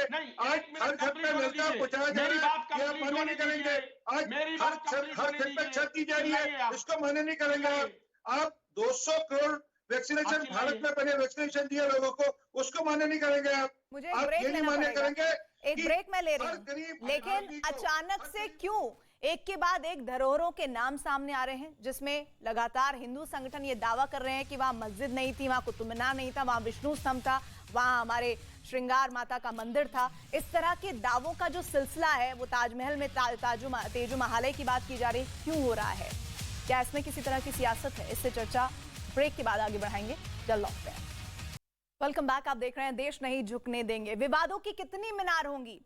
आज हर घर पे नलका पहुंचाया जा रहा है, ये आप मान्य नहीं करेंगे। आज हर घर पे छत दी जा रही है, इसको मान्य नहीं करेंगे। आप 200 करोड़ वैक्सीनेशन भारत में पहले वैक्सीनेशन दिए लोगों को, उसको मान्य नहीं करेंगे। मुझे आप ब्रेक ये नहीं लेना मान्य पड़ेगा। करेंगे। एक ब्रेक मैं ले रही हर हूँ, गरीब लेकिन आदमी को- अचानक से क्यों एक के बाद एक धरोहरों के नाम सामने आ रहे हैं, जिसमें लगातार हिंदू संगठन ये दावा कर रहे हैं कि वहां मस्जिद नहीं थी, वहां कुतुब मीनार नहीं था, वहां विष्णु स्तंभ था, वहां हमारे श्रृंगार माता का मंदिर था। इस तरह के दावों का जो सिलसिला है वो ताजमहल में तेजो महालय की बात की जा रही, क्यों हो रहा है? क्या इसमें किसी तरह की सियासत है? इससे चर्चा ब्रेक के बाद आगे बढ़ाएंगे। जल्द लौटते हैं। Welcome back. आप देख रहे हैं देश नहीं झुकने देंगे। विवादों की कितनी मीनार होंगी?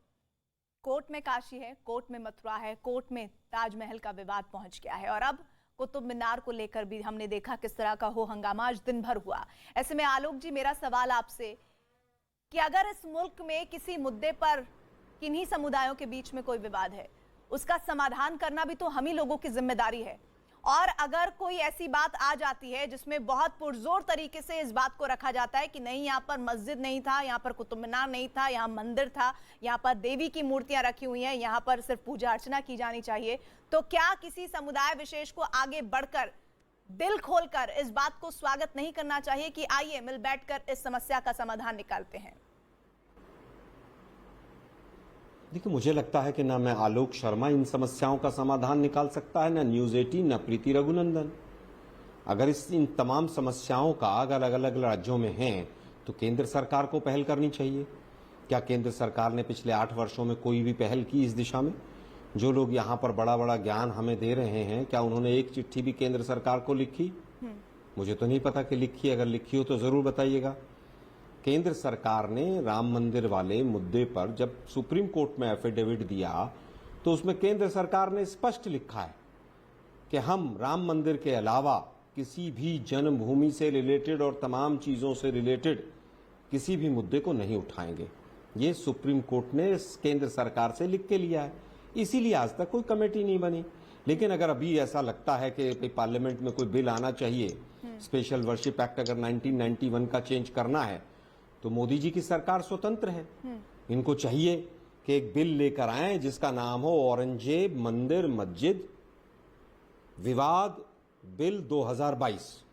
कोर्ट में काशी है, कोर्ट में मथुरा है, कोर्ट में ताजमहल का विवाद पहुंच गया है और अब कुतुब मीनार को लेकर भी हमने देखा किस तरह का हो हंगामा आज दिन भर हुआ। ऐसे में आलोक जी, मेरा सवाल आपसे कि अगर इस मुल्क में किसी मुद्दे पर किन्हीं समुदायों के बीच में कोई विवाद है, उसका समाधान करना भी तो हम ही लोगों की जिम्मेदारी है। और अगर कोई ऐसी बात आ जाती है जिसमें बहुत पुरजोर तरीके से इस बात को रखा जाता है कि नहीं, यहाँ पर मस्जिद नहीं था, यहाँ पर कुतुब मीनार नहीं था, यहाँ मंदिर था, यहाँ पर देवी की मूर्तियां रखी हुई हैं, यहाँ पर सिर्फ पूजा अर्चना की जानी चाहिए, तो क्या किसी समुदाय विशेष को आगे बढ़कर दिल खोलकर इस बात को स्वागत नहीं करना चाहिए कि आइए मिल बैठकर इस समस्या का समाधान निकालते हैं? देखिए, मुझे लगता है कि ना मैं आलोक शर्मा इन समस्याओं का समाधान निकाल सकता है, ना न्यूज 18, ना प्रीति रघुनंदन। अगर इन तमाम समस्याओं का अलग अलग राज्यों में है तो केंद्र सरकार को पहल करनी चाहिए। क्या केंद्र सरकार ने पिछले 8 वर्षों में कोई भी पहल की इस दिशा में? जो लोग यहाँ पर बड़ा बड़ा ज्ञान हमें दे रहे हैं, क्या उन्होंने एक चिट्ठी भी केंद्र सरकार को लिखी? मुझे तो नहीं पता कि लिखी। अगर लिखी हो तो जरूर बताइएगा। केंद्र सरकार ने राम मंदिर वाले मुद्दे पर जब सुप्रीम कोर्ट में एफिडेविट दिया तो उसमें केंद्र सरकार ने स्पष्ट लिखा है कि हम राम मंदिर के अलावा किसी भी जन्मभूमि से रिलेटेड और तमाम चीजों से रिलेटेड किसी भी मुद्दे को नहीं उठाएंगे। ये सुप्रीम कोर्ट ने केंद्र सरकार से लिख के लिया है, इसीलिए आज तक कोई कमेटी नहीं बनी। लेकिन अगर अभी ऐसा लगता है कि पार्लियामेंट में कोई बिल आना चाहिए, स्पेशल वर्शिप एक्ट अगर 1991 का चेंज करना है, तो मोदी जी की सरकार स्वतंत्र है। इनको चाहिए कि एक बिल लेकर आए जिसका नाम हो औरंगजेब मंदिर मस्जिद विवाद बिल 2022।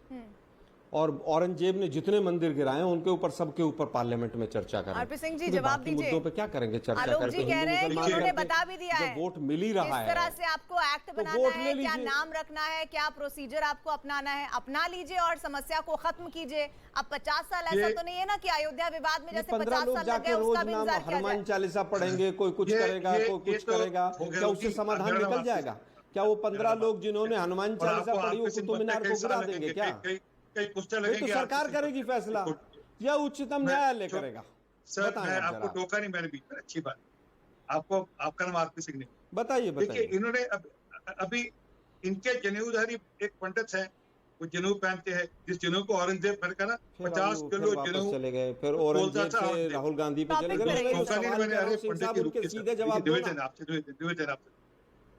और औरंगजेब ने जितने मंदिर गिराए उनके ऊपर, सबके ऊपर पार्लियामेंट में चर्चा करें। आरपी सिंह जी, जवाब दीजिए। मुद्दों पे क्या करेंगे चर्चा? आलोक करके जी कह रहे हैं कि उन्होंने बता भी दिया है, जब वोट मिल ही रहा है, किस तरह से आपको एक्ट तो बनाना वोट है, ले क्या लीजिए। नाम रखना है, क्या प्रोसीजर आपको अपनाना है, अपना लीजिए और समस्या को खत्म कीजिए। अब 50 साल ऐसा तो नहीं है ना कि अयोध्या विवाद में जैसे 15 50 लोग साल लग जाके गए, रोज उसका भी नाम इंतजार किया हनुमान जाए। चालीसा पढ़ेंगे, कोई कुछ करेगा, कोई कुछ तो करेगा, हो गया क्या उससे कि समाधान अगर निकल आप- जाएगा? क्या वो 15 लोग जिन्होंने हनुमान और चालीसा आपको पढ़ी वो आपके कुतुब मीनार को गिरा देंगे क्या? कई पुस्तक ये तो लगेंगे। सरकार करेगी फैसला या उच्चतम न्यायालय करेगा? सर, बताएं मैं आप आपको जरा। टोका नहीं, मैंने बीच में, अच्छी बात। आपको, आपका नाम आरपी सिंह नहीं। बताइए देखिए, बताइए। इन्होंने अभी इनके जनेऊधारी एक पंडित हैं, वो जनेऊ पहनते हैं, जिस जनेऊ को औरंगजेब मैंने कहा ना, फिर 50 फिर किलो वापस जनेऊ चले गए, फिर बोलता औरंगजेब था से राहुल गांधी पे चले टॉपिक गए। पे मैं रहिए। तो टोका नहीं, सवाल मैंने कर रहा हूं, अरे सिंह पंडित साहब जी उनके रुकिए, सीधे जवाब दो निवेदन ना। आपसे, निवेदन आपसे।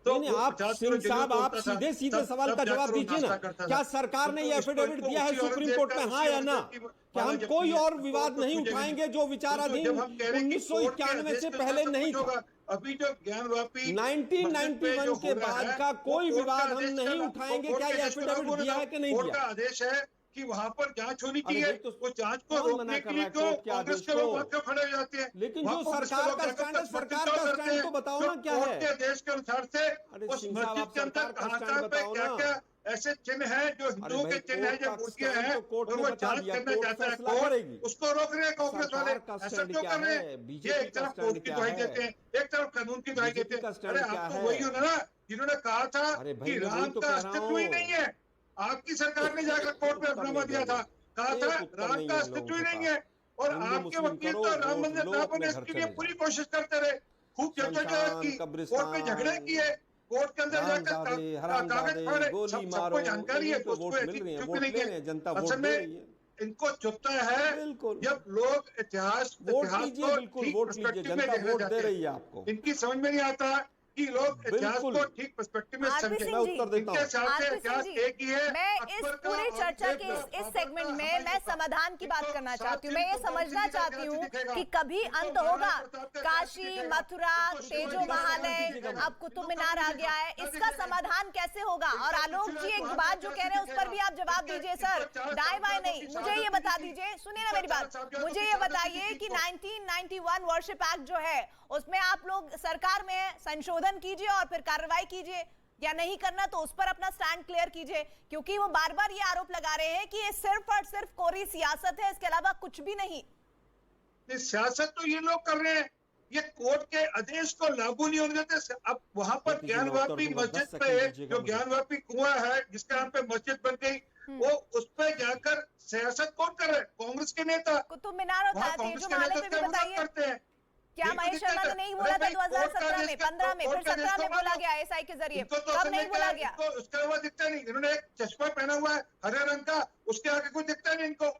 नहीं, वो आप 50 सिंह किलो जनेऊ साहब आप बोलता था, सीधे सीधे तब- सवाल तब का जवाब जाकर वो दीजिए ना। नाश्ता करता क्या था। सरकार ने ये उसको- एफिडेविट उसको दिया है उसी सुप्रीम औरंगजेब कोर्ट का- में, हाँ उसी या ना? औरंगजेब की क्या हम बात जब कोई की है, और तो विवाद नहीं पूछेंगे। उठाएंगे जो विचाराधीन जब हम कह रहे हैं कि कोर्ट के 1991 आदेश से के पहले साथ नहीं कुछ होगा, था? अभी जो ज्ञानवापी 1991 के बाद का कोई विवाद हम नहीं उठाएंगे। क्या ये एफिडेविट दिया है कि नहीं कोर्ट का दिया? आदेश है कि वहां पर जांच होनी अरे चाहिए। भाई, तो वो जांच को कौन मना रोकने कर के रहा लिए है क्यों कोर्ट के कांग्रेस आदेश के लोग को? वहां क्यों खड़े हो जाते हैं? लेकिन वहां जो कांग्रेस के सरकार लोग का जाकर स्टैंड है, समर्थन सरकार क्यों का करते स्टैंड हैं? तो बताओ जो ना क्या कोर्ट है? के आदेश के अनुसार से अरे उस सिंह साहब, मस्जिद आप के अंदर सरकार का कहां स्टैंड पे बताओ क्या ना। क्या ऐसे चिन्ह हैं जो हिंदुओं भाई, के चिन्ह हैं, कोर्ट जो का मूर्तियां स्टैंड हैं, तो कोर्ट और ने वो बता जांच दिया, करना कोर्ट चाहता है फैसला कोर्ट, करेगी। उसको रोक रहे हैं कांग्रेस वाले। सरकार का ऐसा स्टैंड क्यों क्या कर रहे है? हैं? बीजेपी ये का एक तरफ स्टैंड कोर्ट की क्या दुहाई है? देते हैं, एक तरफ कानून की दुहाई बीजेपी देते का हैं। स्टैंड अरे क्या आप तो है? वही हो ना जिन्होंने कहा था अरे भाई, कि मैं वही राम तो का कह रहा अस्तित्व ही हूँ। नहीं है। आपकी सरकार ने जाकर कोर्ट में अपनामा दिया था, कहा था एक उत्तर राम नहीं का है अस्तित्व ही लोगों के नहीं है। और हिंदू आपके मुस्लिम वकील करो, तो राम वोट मंदिर लो, साहब अपने ने घर इसके लिए चले पूरी जाओ। कोशिश करते रहे, खूब चर्चा शमशान, की, कोर्ट कब्रिस्तान, में झगड़े किए, कोर्ट के अंदर जाकर हरामजादे, कागज फाड़े, गोली सबको मारो, जानकारी है, इन्हीं को उसको वोट मिल रही है, चुप वोट नहीं ले रहे हैं, किया। जनता असल वोट दे में रही है। इनको चुपता है बिल्कुल। जब लोग इतिहास वोट इतिहास कीजिए, को बिल्कुल ठीक वोट कीजिए, पर्सपेक्टिव में जनता देखना वोट दे चाहते हैं। रही है आपको। इनकी समझ में नहीं आता कि लोग इतिहास बिल्कुल। को ठीक पर्सपेक्टिव में आरपी समझें। सिंह मैं जी, उत्तर देता इनके हूँ। हिसाब से आरपी सिंह इतिहास जी, एक ही है। मैं इस अकबर का पूरी और चर्चा औरंगजेब के का। इस सेगमेंट में मैं समझ समाधान की बात करना चाहती हूँ। मैं ये समझना चाहती हूँ कि कभी अंत होगा। काशी, मथुरा, तेजो महालय, अब कुतुब मीनार आ गया है, इसका समाधान कैसे होगा? और आलोक जी एक बात जो कह रहे हैं उस पर भी आप जवाब दीजिए सर, दाएं बाएं नहीं। मुझे ये बता दीजिए, सुनिए ना मेरी बात, मुझे ये बताइए कि 1991 वर्शिप एक्ट जो है उसमें आप लोग सरकार में संशोधन कीजिए और फिर कार्रवाई कीजिए, या नहीं करना तो उस पर अपना स्टैंड क्लियर कीजिए, क्योंकि वो बार बार ये आरोप लगा रहे हैं कि ये सिर्फ और सिर्फ कोरी सियासत है, इसके अलावा कुछ भी नहीं। सियासत तो ये लोग कर रहे हैं, ये कोर्ट के आदेश को लागू नहीं होने देते। अब वहां पर ज्ञानवापी मस्जिद पे जो ज्ञानवापी कुआं है जिसके नाम पे मस्जिद बन गई, वो उस पे जाकर सियासत कौन कर रहे हैं? कांग्रेस के नेता। कुतुब मीनार और तेजो महालय पे भी बताइए, करते हैं। क्या महेश शर्मा ने नहीं बोला था 2017 में, 15 में, फिर 17 में बोला गया एसआई के जरिए, कब नहीं बोला गया? उसके अलावा दिखता नहीं। इन्होंने एक चश्मा पहना हुआ है हरे रंग का, उसके आगे कोई दिखता नहीं इनको।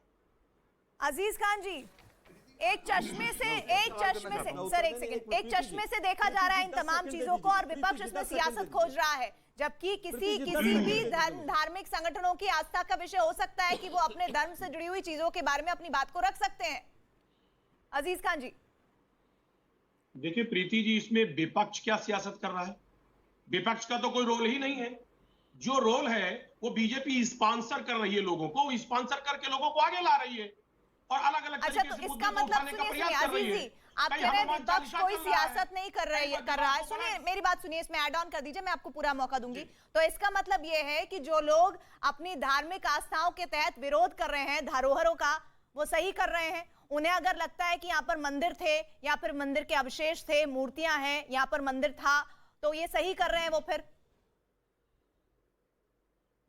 अजीज खान जी, एक चश्मे से सर एक सेकंड, एक चश्मे से देखा जा रहा है इन तमाम चीजों को और विपक्ष इसमें सियासत खोज रहा है, जबकि किसी भी धार्मिक संगठनों की आस्था का विषय हो सकता है कि वो अपने धर्म से जुड़ी हुई चीजों के बारे में अपनी बात को रख सकते हैं। अजीज खान जी, देखिए प्रीति जी, इसमें विपक्ष क्या सियासत कर रहा है? विपक्ष का तो कोई रोल ही नहीं है। जो रोल है वो बीजेपी स्पॉन्सर कर रही है, लोगों को स्पॉन्सर करके लोगों को आगे ला रही है और अलग अलग अच्छा, तो इसका मतलब सुनिए अजीज जी, आप कह रहे हैं विपक्ष कोई सियासत नहीं कर रहा है। सुनिए मेरी बात सुनिए, इसमें ऐड ऑन कर दीजिए, मैं आपको पूरा मौका दूंगी। तो इसका मतलब ये है कि जो लोग अपनी धार्मिक आस्थाओं के तहत विरोध कर रहे हैं धरोहरों का, वो सही कर रहे हैं। उन्हें अगर लगता है कि यहाँ पर मंदिर थे या फिर मंदिर के अवशेष थे, मूर्तियां हैं, यहाँ पर मंदिर था, तो ये सही कर रहे हैं वो फिर?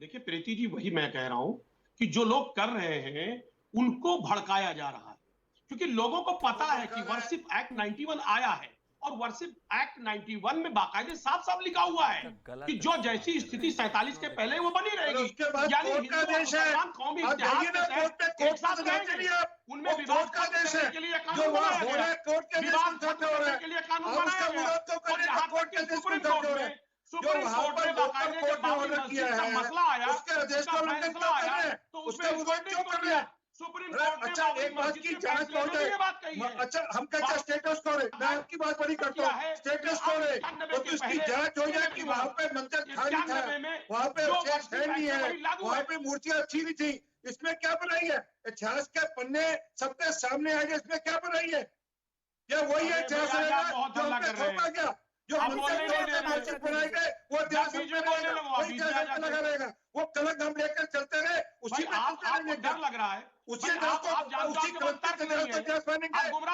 देखिए प्रीति जी, वही मैं कह रहा हूं कि जो लोग कर रहे हैं उनको भड़काया जा रहा है, क्योंकि लोगों को पता है कि वर्शिप एक्ट 91 आया है और वर्शिप एक्ट 91 में बाकायदे साफ साफ लिखा हुआ है कि जो जैसी स्थिति 47 के पहले वो बनी रहेगी। यानी हिंदू और मुसलमान कौमी इतिहास के तहत एक साथ रहेंगे, उनमें विवाद का देश है, के लिए कानून बनाया गया, विवाद खत्म करने के लिए कानून बनाया गया। और यहाँ तक कि सुप्रीम कोर्ट में बाकायदे जब बाबरी मस्जिद का मसला आया, उसका फैसला आया, तो उसमें सुप्रीम कोर्ट ने अच्छा, एक बात की जांच कौन है? अच्छा, हम कहते हैं स्टेटस कौन है? मैं आपकी बात बड़ी करता हूँ, स्टेटस कौन है? तो उसकी जांच हो जाए कि वहाँ पे मंदिर खाली था, वहाँ पे अवशेष है नहीं है, वहाँ पे मूर्तियां अच्छी नहीं थी, इसमें क्या बनाई है? इतिहास के पन्ने सबके सामने आएंगे, इसमें क्या बनाई है? क्या वही है इतिहास रहेगा जो हमने थोपा गया? जो मंदिर बनाए गए वो इतिहास लगा रहेगा, वो कलंक हम लेकर चलते रहे, उसी में आपको डर लग रहा है, उसी गुमराह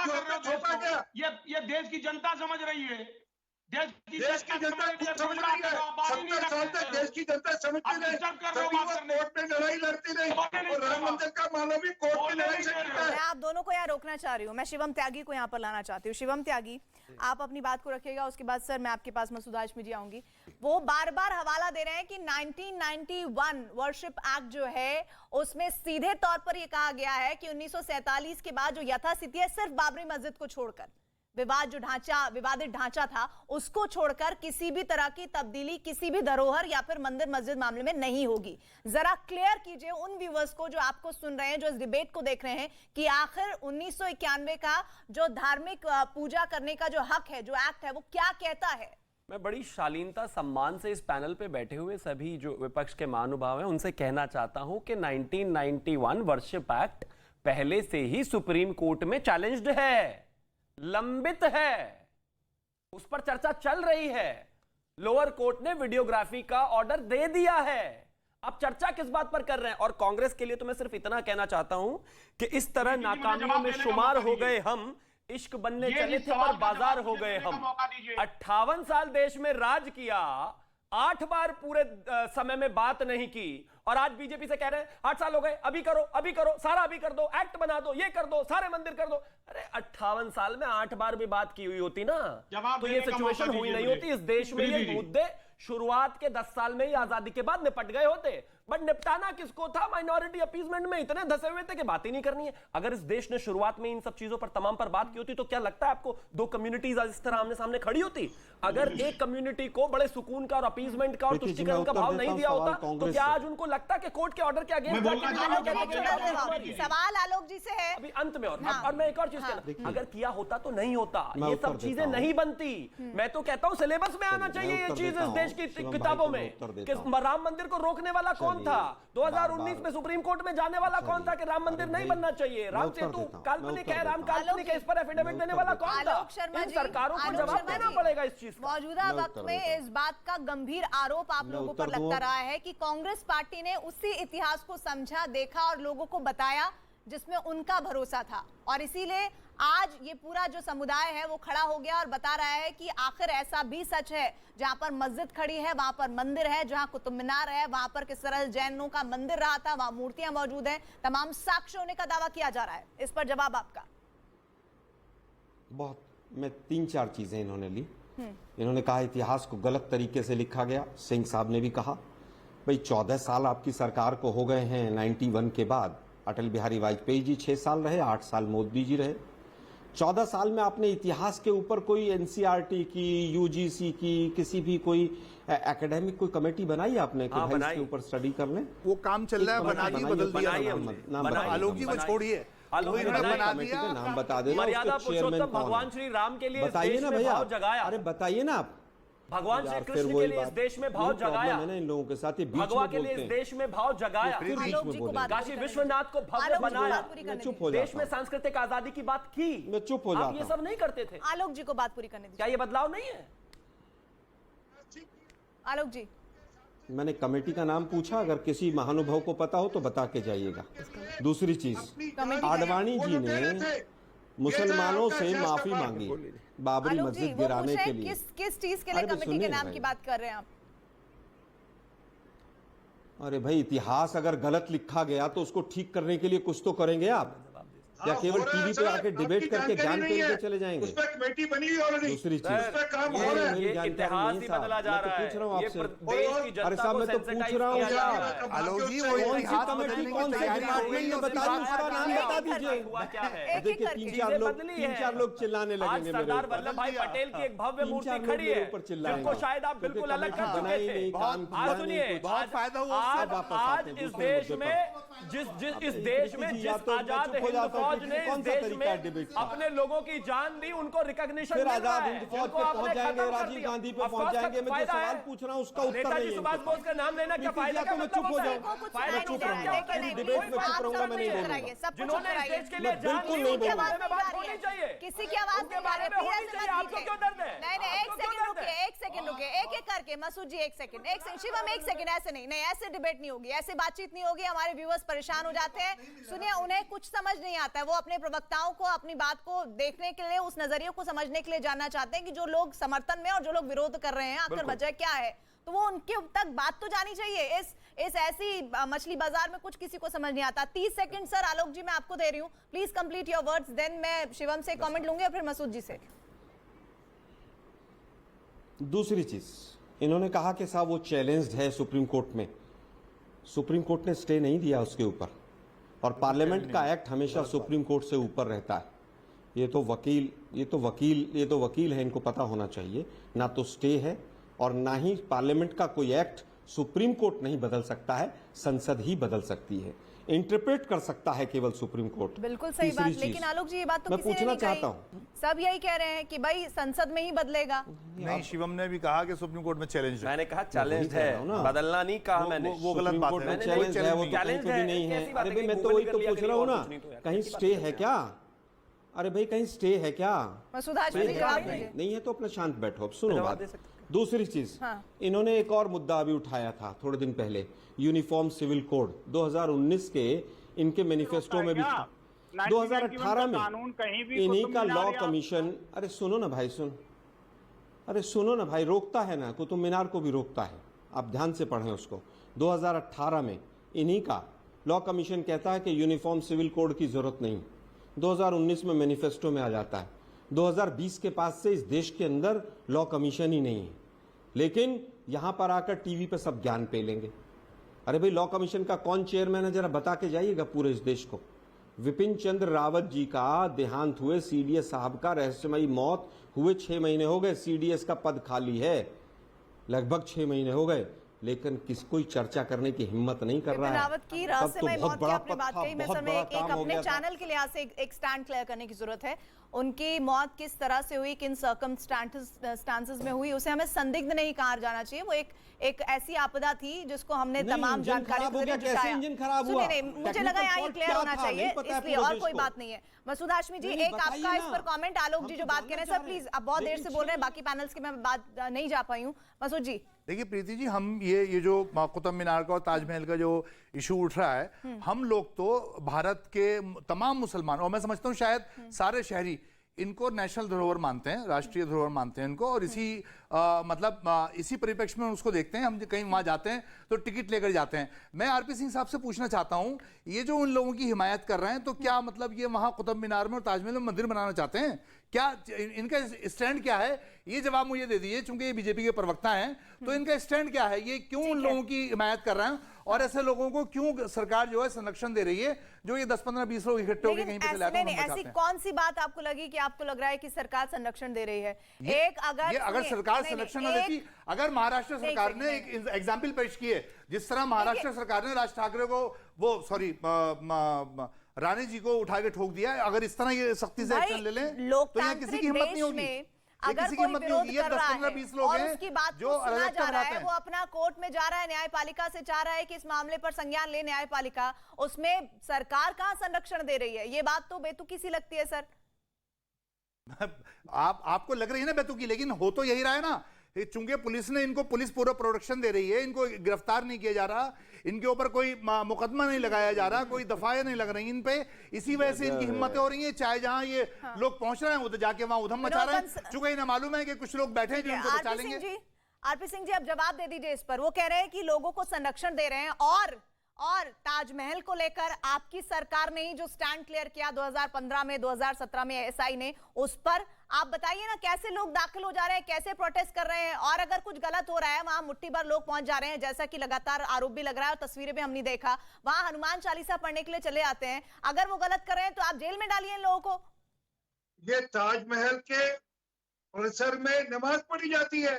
कर रहे हो। ये देश की जनता समझ रही है, देश की जनता समझ रही है, 70 साल तक देश की जनता समझती रही, कोर्ट में लड़ाई लड़ती रही और राम मंदिर का मानो भी कोर्ट में लड़ाई से जीता है। मैं आप दोनों को यहाँ रोकना चाह रही हूँ, मैं शिवम त्यागी को यहाँ पर लाना चाहती हूँ। शिवम त्यागी, आप अपनी बात को रखिएगा, उसके बाद सर मैं आपके पास मसूद हाशमी जी आऊंगी। वो बार बार हवाला दे रहे हैं कि 1991 वर्शिप एक्ट जो है उसमें सीधे तौर पर यह कहा गया है कि 1947 के बाद जो यथास्थिति है सिर्फ बाबरी मस्जिद को छोड़कर, विवादित ढांचा था उसको छोड़कर किसी भी तरह की तब्दीली किसी भी धरोहर या फिर मंदिर मस्जिद मामले में नहीं होगी। जरा क्लियर कीजिए उन व्यूअर्स को जो आपको सुन रहे हैं, जो इस डिबेट को देख रहे हैं, कि आखिर 1991 का जो धार्मिक पूजा करने का जो हक है, जो एक्ट है, वो क्या कहता है। मैं बड़ी शालीनता सम्मान से इस पैनल पे बैठे हुए सभी जो विपक्ष के महानुभाव हैं उनसे कहना चाहता हूं कि 1991 वर्शिप एक्ट पहले से ही सुप्रीम कोर्ट में चैलेंज्ड है, लंबित है, उस पर चर्चा चल रही है। लोअर कोर्ट ने वीडियोग्राफी का ऑर्डर दे दिया है। अब चर्चा किस बात पर कर रहे हैं? और कांग्रेस के लिए तो मैं सिर्फ इतना कहना चाहता हूं कि इस तरह नाकामियों में शुमार हो गए हम, इश्क बनने चले थे पर बाजार हो गए हम। 58 साल देश में राज किया, 8 बार पूरे समय में बात नहीं की, और आज बीजेपी से कह रहे हैं 8 साल हो गए, अभी करो, सारा अभी कर दो, एक्ट बना दो, ये कर दो, सारे मंदिर कर दो। अरे 58 साल में 8 बार भी बात की हुई होती ना तो ये सिचुएशन हुई नहीं होती। इस देश में ये मुद्दे शुरुआत के 10 साल में ही आजादी के बाद निपट गए होते। बट निपटाना किसको था? माइनॉरिटी अपीजमेंट में इतने धसे हुए थे कि बात ही नहीं करनी है। अगर इस देश ने शुरुआत में इन सब चीजों पर तमाम पर बात की होती तो क्या लगता है आपको दो कम्युनिटीज आज इस तरह आमने सामने खड़ी होती? अगर एक कम्युनिटी को बड़े सुकून का और अपीजमेंट का और प्रीति जी, तुष्टिकरण का मैं भाव उत्तर नहीं देता दिया हूं होता सवाल तो कांग्रेस क्या से। आज उनको लगता कि कोर्ट के ऑर्डर के अगेंस्ट मैं बोलना आलोक जी को पूछे, सवाल आलोक जी से है। अभी अंत में हाँ। और मैं एक और चीज कहना, अगर किया होता तो नहीं होता, मैं ये उत्तर सब चीजें देता हूं। नहीं बनती। मैं तो कहता हूं सिलेबस में आना मैं चाहिए ये उत्तर चीज देता इस देश हूं। की शिवम किताबों भाई को मैं में उत्तर कि देता हूं। राम मंदिर को रोकने वाला कौन चलिए, था? 2019 बार-बार। में सुप्रीम कोर्ट में जाने वाला कौन था कि राम मंदिर अरे नहीं भाई, बनना चाहिए? मैं राम उत्तर सेतु देता हूं। काल्पनिक मैं है, उत्तर राम देता हूं। काल्पनिक है, इस पर एफिडेविट मैं देने उत्तर वाला देता कौन हूं। था? आलोक शर्मा इन जी, सरकारों को आलोक जवाब शर्मा देना जी, पड़ेगा इस चीज का। मौजूदा मैं वक्त उत्तर में देता हूं। इस बात का गंभीर आरोप आप मैं लोगों उत्तर पर लगता दूं। रहा है कि कांग्रेस पार्टी ने उसी इतिहास को समझा, देखा और लोगों को बताया जिसमें उनका भरोसा था, और इसीलिए आज ये पूरा जो समुदाय है वो खड़ा हो गया और बता रहा है कि आखिर ऐसा भी सच है, जहां पर मस्जिद खड़ी है वहां पर मंदिर है, जहां कुतुब मीनार है वहां पर किस तरह जैनों का मंदिर रहा था, वहां मूर्तियां मौजूद हैं, तमाम साक्ष्य होने का दावा किया जा रहा है। इस पर जवाब आपका? बहुत मैं 3-4 चीजें इन्होंने ली। इन्होंने कहा इतिहास को गलत तरीके से लिखा गया। सिंह साहब ने भी कहा भाई 14 साल आपकी सरकार को हो गए हैं 91 के बाद। अटल बिहारी वाजपेयी जी 6 साल रहे, 8 साल मोदी जी रहे। 14 साल में आपने इतिहास के ऊपर कोई एनसीईआरटी की, यूजीसी की, किसी भी कोई एकेडमिक कोई कमेटी बनाई आपने कि हाँ, भाई बनाई। इसके ऊपर स्टडी कर लें? वो काम चल रहा है, बना दी, बदल दिया। बनाई है नाम हमने, नाम बनाई बताइए। आलोक जी वो बनाई। छोड़िए, आलोक वो जी इन्होंने बनाई। बना कमेटी दिया। का नाम बता देना, मर्यादा उसके चेयरमैन पुरुषोत्तम कौन भगवान है? श्री राम के लिए इस बताइए देश ना में भैया, भाव जगाया। अरे बताइए ना आप। भगवान श्री यार, फिर कृष्ण वही के लिए इस बात। देश में भाव यही प्रॉब्लम जगाया। है ना इन लोगों के साथ, ये बीच भगवा में के लिए बोलते इस हैं। देश में भाव जगाया। फिर बीच आलोक में जी को बोलेंगे। बात काशी पूरी करने विश्वनाथ को भव्य आलोक जी को बनाया। बात पूरी मैं करने चुप दीजिए। हो देश जाता में हूं। सांस्कृतिक आजादी की बात की। मैं चुप हो आप जाता ये हूं। सब नहीं करते थे। आलोक जी को बात पूरी करने क्या दीजिए। ये बदलाव नहीं है? आलोक जी, मैंने कमेटी का नाम पूछा, अगर किसी महानुभाव को पता हो तो बता के जाइएगा। दूसरी चीज, आडवाणी जी ने मुसलमानों से माफी मांगी बाबरी आलोक जी मस्जिद वो गिराने पूछे के लिए। किस चीज के लिए अरे भाई कमेटी सुनिए के ना नाम भाई। की बात कर रहे हैं आप? अरे भाई इतिहास अगर गलत लिखा गया तो उसको ठीक करने के लिए कुछ तो करेंगे आप, या केवल टीवी पे आके डिबेट करके ज्ञान पेल के चले जाएंगे? उस पर कमेटी बनी हुई ऑलरेडी। दूसरी चीज, उस पर काम हो रहा है। ये इतिहास ही बदला जा रहा है। पूछ रहा हूँ ये आपसे। देश की जनता अरे साहब, को मैं तो पूछ sensitize रहा हूँ किया जा यार। रहा है। आलोक जी वो कौन सी इतिहास कमेटी, बदलने कौन की से तैयारी हो डिपार्टमेंट गई ने है। बताया, उसका नाम एक बता एक करके दीजिए। हुआ क्या है? एक एक देखिए करके। 3-4 लोग बदली है। 3-4 लोग चिल्लाने आज लगेंगे मेरे सरदार ऊपर। वल्लभ भाई पटेल की एक भव्य 3-4 मूर्ति लोग खड़ी मेरे है ऊपर चिल्लाएंगे। जिनको शायद आप क्योंकि बिल्कुल अलग कर कमेटी चुके बनाई थे। नहीं, काम किया आज नहीं, सुनिए, कुछ। बहुत फायदा हुआ उससे। आज वापस आज आते हैं इस दूसरे देश मुद्दे में जिस इस देश में या जिस तो मैं आजाद चुप हो हिंद जाता हूं, फौज ने कौन इस सा देश तरीका है में डिबेट का? अपने लोगों की जान दी, उनको रिकॉग्निशन फिर मिल रहा आजाद है। हिंद फौज जिनको पे आपने पहुंच जाएंगे, खत्म कर राजीव दिया। गांधी पे Of पहुंच course, जाएंगे। मैं जो फायदा सवाल है। पूछ रहा हूं उसका उत्तर नेताजी नहीं है सुभाष इनके बोस का नाम लेने का प्रीति फायदा जी, क्या तो मैं मतलब चुप हो होता है? जाऊं। कुछ फायदा मैं सुनाई चुप नहीं रहूंगा। दे रहा है, इन नहीं, डिबेट में आप चुप रहूंगा, मैं सब नहीं कुछ बोलूंगा। कराइए, सब कुछ जिन्होंने इस कराइए। देश के लिए मैं जान बिल्कुल दी, नहीं उनके बोलूंगा। बारे में बात होनी चाहिए। किसी की आवाज उनके नहीं आ बारे रही में है, होनी प्रिया से चाहिए। मत आपको कीजिए। क्यों दर्द है? नहीं नहीं, एक आपको क्यों सेकंड दर्द है? रुकिए, एक सेकंड रुकिए, एक एक करके। मसूद जी एक सेकंड, शिवम एक सेकंड। ऐसे नहीं, नहीं ऐसे डिबेट नहीं होगी, ऐसे बातचीत नहीं होगी। हमारे व्यूअर्स परेशान हो जाते हैं। सुनिए, उन्हें कुछ समझ नहीं आता है, वो अपने प्रवक्ताओं को अपनी बात को देखने के लिए, उस नजरिए को समझने के लिए जानना चाहते हैं कि जो लोग समर्थन में और जो लोग विरोध कर रहे हैं आखिर वजह क्या है, तो वो उनके तक बात तो जानी चाहिए। इस ऐसी मछली बाजार में कुछ किसी को समझ नहीं आता। 30 सेकंड सर आलोक जी मैं आपको दे रही हूं, please complete your words, then मैं शिवम से कमेंट लूंगी और फिर मसूद जी से। दूसरी चीज, इन्होंने कहा कि साहब वो चैलेंज्ड है सुप्रीम कोर्ट में। सुप्रीम कोर्ट ने स्टे नहीं दिया उसके ऊपर, और पार्लियामेंट का एक्ट हमेशा सुप्रीम कोर्ट से ऊपर रहता है। ये तो वकील है, इनको पता होना चाहिए। ना तो स्टे है और ना ही पार्लियामेंट का कोई एक्ट सुप्रीम कोर्ट नहीं बदल सकता है, संसद ही बदल सकती है, इंटरप्रेट कर सकता है केवल सुप्रीम कोर्ट। बिल्कुल सही तीसरी बात, चीज, लेकिन आलोक जी ये बात तो मैं किसी ने पूछना नहीं चाहता कही। हूं, सब यही कह रहे हैं कि भाई संसद में ही बदलेगा। नहीं, शिवम ने भी कहा कि सुप्रीम कोर्ट में चैलेंज है। मैंने कहा चैलेंज कह रहा है, हूं ना। बदलना नहीं कहा मैंने। वो गलत बात है। में मैंने चैलेंज है, वो तो चैलेंज कहीं है, भी नहीं है। कैसी बात अरे है भाई कि मैं तो गूगल वही कर तो लिया पूछ करिए रहा हूँ और ना, कुछ नहीं तो यार, कहीं कैसी बात स्टे है? है क्या? अरे भाई कहीं स्टे है क्या? मसूद हाशमी जवाब दीजिए। नहीं है तो अपना शांत बैठो, अब सुनो जवाब बात। दे सकते दूसरी चीज, हाँ। इन्होंने एक और मुद्दा अभी उठाया था थोड़े दिन पहले, यूनिफॉर्म सिविल कोड 2019 के इनके मैनिफेस्टो में भी था। 2018 में कानून कहीं भी इन्हीं कुतुब का मीनार लॉ या- कमीशन, अरे सुनो ना भाई, सुनो ना भाई, रोकता है ना, कुतुब मीनार को भी रोकता है, आप ध्यान से पढ़ें उसको। 2018 में इन्हीं का लॉ कमीशन कहता है कि यूनिफॉर्म सिविल कोड की जरूरत नहीं। 2019 में मैनिफेस्टो में आ जाता है। 2020 के पास से इस देश के अंदर लॉ कमीशन ही नहीं है, लेकिन यहां पर आकर टीवी पे सब ज्ञान पेलेंगे। अरे भाई, लॉ कमीशन का कौन चेयरमैन है, जरा बता के जाइएगा पूरे इस देश को। विपिन चंद्र रावत जी का देहांत हुए, सीडीएस साहब का रहस्यमयी मौत हुए 6 महीने हो गए, सीडीएस का पद खाली है, लगभग 6 महीने हो गए, लेकिन किसको चर्चा करने की हिम्मत नहीं कर रहा है। रावत की तब तो रहस्यमय बहुत मौत की बड़ा आपने पद बात था, कही, मैं बहुत सर में बड़ा एक काम हो अपने गया था। चैनल के लिहाज से एक स्टैंड क्लियर करने की जरूरत है। उनकी मौत किस तरह से हुई, किन सर्कमस्टांसेस में हुई, उसे हमें संदिग्ध नहीं कहा जाना चाहिए। वो एक ऐसी आपदा थी जिसको हमने नहीं, तमाम इंजन जानकारी खराब हो गया, कैसे जुटाया। इंजन खराब सुनिए, हुआ? नहीं, मुझे टेक्निकल लगा यहाँ फॉल्ट क्लियर क्या होना था? चाहिए, नहीं पता है इसलिए पूरे और देश कोई को। बात नहीं है। मसूद हाशमी जी, नहीं, एक बताइए आपका इस ना। पर कमेंट, आलोक हम जी तो जो बात जानना कह रहे हैं चाह सर रहे हैं। प्लीज, अब बहुत देर से लेकिन बोल रहे हैं, बाकी पैनल्स की मैं बात नहीं जा पाई हूँ। मसूद जी, देखिए प्रीति जी, हम ये जो कुतुब मीनार का और ताजमहल का जो इशू उठ रहा है, हम लोग तो भारत के तमाम मुसलमान, और मैं समझता हूँ शायद सारे शहरी, इनको नेशनल धरोहर मानते हैं, राष्ट्रीय धरोहर मानते हैं इनको, और इसी परिप्रेक्ष्य में उसको देखते हैं। हम कहीं वहां जाते हैं तो टिकट लेकर जाते हैं। मैं आरपी सिंह साहब से पूछना चाहता हूं, ये जो उन लोगों की हिमायत कर रहे हैं, तो क्या मतलब ये वहां कुतुब मीनार में और ताजमहल में मंदिर बनाना चाहते हैं क्या? इनका स्टैंड क्या है, ये जवाब मुझे दे दीजिए, चूंकि ये बीजेपी के प्रवक्ता हैं। तो इनका स्टैंड क्या है, ये क्यों उन लोगों की हिमायत कर रहे हैं, और ऐसे लोगों को क्यों सरकार जो है संरक्षण दे रही है, जो ये 10-15-20 लोग इकट्ठे होकर कहीं पे चले जाते हैं? ऐसी कौन सी बात आपको लगी कि आपको लग रहा है कि सरकार संरक्षण दे रही है? अगर सरकार संरक्षण न देती, अगर महाराष्ट्र सरकार ने एक एग्जाम्पल पेश किए, जिस तरह महाराष्ट्र सरकार ने राज ठाकरे को रानी जी को उठा के ठोक दिया, अगर इस तरह ये सख्ती से एक्शन ले लें तो यहाँ किसी की हिम्मत नहीं होगी। अगर कोई विरोध कर रहा है और उसकी बात को सुना जा रहा है, वो अपना कोर्ट में जा रहा है, न्यायपालिका से चाह रहा है कि इस मामले पर संज्ञान ले न्यायपालिका, उसमें सरकार कहां संरक्षण दे रही है? ये बात तो बेतुकी सी लगती है सर। आपको लग रही है ना बेतुकी, लेकिन हो तो यही रहा है ना। चूंकि पुलिस ने इनको पुलिस पूरा प्रोटेक्शन दे रही है, इनको गिरफ्तार नहीं किया जा रहा, इनके ऊपर कोई मुकदमा नहीं लगाया जा रहा, कोई दफाएं नहीं लग रही इन पे, इसी वजह से इनकी हिम्मतें हो रही हैं। चाहे जहां ये लोग पहुंच रहे हैं उधर जाके वहां उधम मचा रहे हैं, चूंकि इन्हें मालूम है कि कुछ लोग बैठे हैं जो इनको बचा लेंगे। आरपी सिंह जी, अब जवाब दे दीजिए इस पर। वो कह रहे हैं कि लोगों को संरक्षण दे रहे हैं, और ताजमहल को लेकर आपकी सरकार ने ही जो स्टैंड क्लियर किया 2015 में, 2017 में एसआई ने, उस पर आप बताइए ना, कैसे लोग दाखिल हो जा रहे हैं, कैसे प्रोटेस्ट कर रहे हैं, और अगर कुछ गलत हो रहा है वहां मुट्ठी भर लोग पहुंच जा रहे हैं, जैसा कि लगातार आरोप भी लग रहा है और तस्वीरें भी हमने देखा, वहां हनुमान चालीसा पढ़ने के लिए चले आते हैं। अगर वो गलत कर रहे हैं तो आप जेल में डालिए इन लोगों को। ये ताजमहल के परिसर में नमाज पढ़ी जाती है,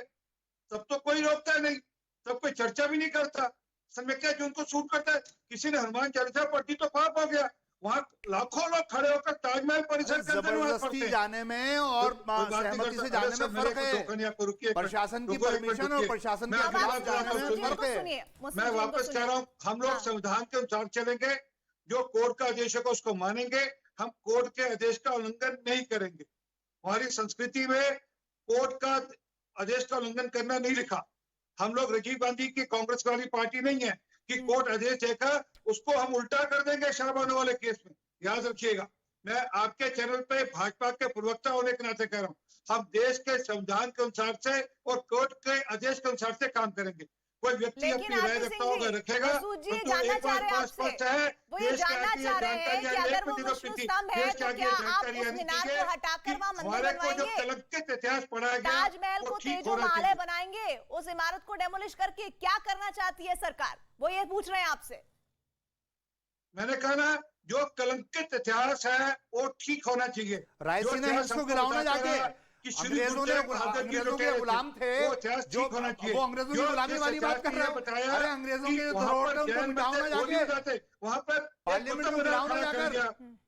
तब तो कोई रोकता नहीं, तब कोई चर्चा भी नहीं करता। समय क्या जो उनको सूट करता है, किसी ने हनुमान चालीसा पढ़ी तो पाप हो गया। वहाँ लाखों लोग खड़े होकर ताजमहल परिसर के अंदर नमाज पढ़ते हैं। जाने में और सहमति से जाने में फर्क है। प्रशासन की परमिशन और प्रशासन के खिलाफ जाने में फर्क है। मैं वापस कह रहा हूँ, हम लोग संविधान के अनुसार चलेंगे, जो कोर्ट का आदेश है उसको मानेंगे, हम कोर्ट के आदेश का उल्लंघन नहीं करेंगे। हमारी संस्कृति में कोर्ट का आदेश का उल्लंघन करना नहीं लिखा। हम लोग राजीव गांधी की कांग्रेस वाली पार्टी नहीं है कि कोर्ट आदेश देखा उसको हम उल्टा कर देंगे शाहबानो वाले केस में। याद रखिएगा, मैं आपके चैनल पे भाजपा के प्रवक्ता होने के नाते कह रहा हूँ, हम देश के संविधान के अनुसार से और कोर्ट के आदेश के अनुसार से काम करेंगे। कोई व्यक्ति अपनी राय रखता होगा रखेगा, तो एक बात स्पष्ट है, वो ये जानना चाह रहे हैं कि अगर वो विष्णु स्तंभ है तो क्या आप उस मीनार को हटाकर वहां मंदिर बनवाएंगे? कलंकित इतिहास पढ़ा गया, ताजमहल को तेजो महालय बनाएंगे, उस इमारत को डेमोलिश करके क्या करना चाहती है सरकार? वो ये पूछ रहे हैं आपसे। मैंने कहा ना, जो कलंकित इतिहास है वो ठीक होना चाहिए। रायसीना हिल्स को गिराओ जाके, अंग्रेजों के गुलाम थे, जो वो अंग्रेजों की गुलामी वाली बात कर रहे हैं। अरे अंग्रेजों के धरोहर उनको मिटाओ ना जाके, वहां पर पार्लियामेंट में गिराओ ना जाकर,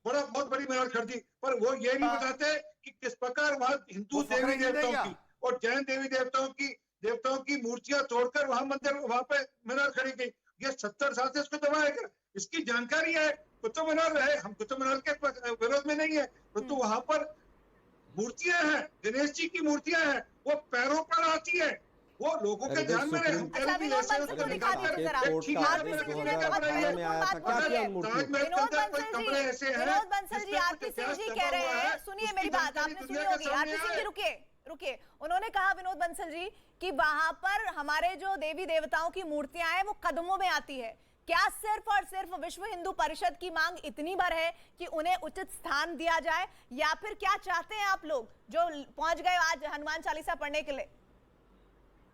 बहुत बड़ी मेहनत कर दी, पर वो ये नहीं बताते कि किस प्रकार वहां हिंदू देवी देवताओं की और जैन देवी देवताओं की मूर्तियां तोड़कर वहां मंदिर, वहां पे मीनार खड़ी गई। ये 70 साल से इसको दबाएगा, इसकी जानकारी है। कुतुब मीनार रहे, हम कुतुब मीनार के विरोध में नहीं है, परंतु वहां पर मूर्तियां हैं, गणेश जी की मूर्तियां हैं, वो पैरों पर आती है, वो लोगों के ध्यान में रहे। हम कह रहे विनोद बंसल जी, आरपी सिंह जी कह रहे हैं, सुनिए मेरी बात, आपने सुनी होगी। आरपी सिंह जी रुकिए, उन्होंने कहा विनोद बंसल जी कि वहां पर हमारे जो देवी देवताओं की मूर्तियां हैं वो कदमों में आती है। क्या सिर्फ और सिर्फ विश्व हिंदू परिषद की मांग इतनी बार है कि उन्हें उचित स्थान दिया जाए, या फिर क्या चाहते हैं आप लोग जो पहुंच गए आज हनुमान चालीसा पढ़ने के लिए?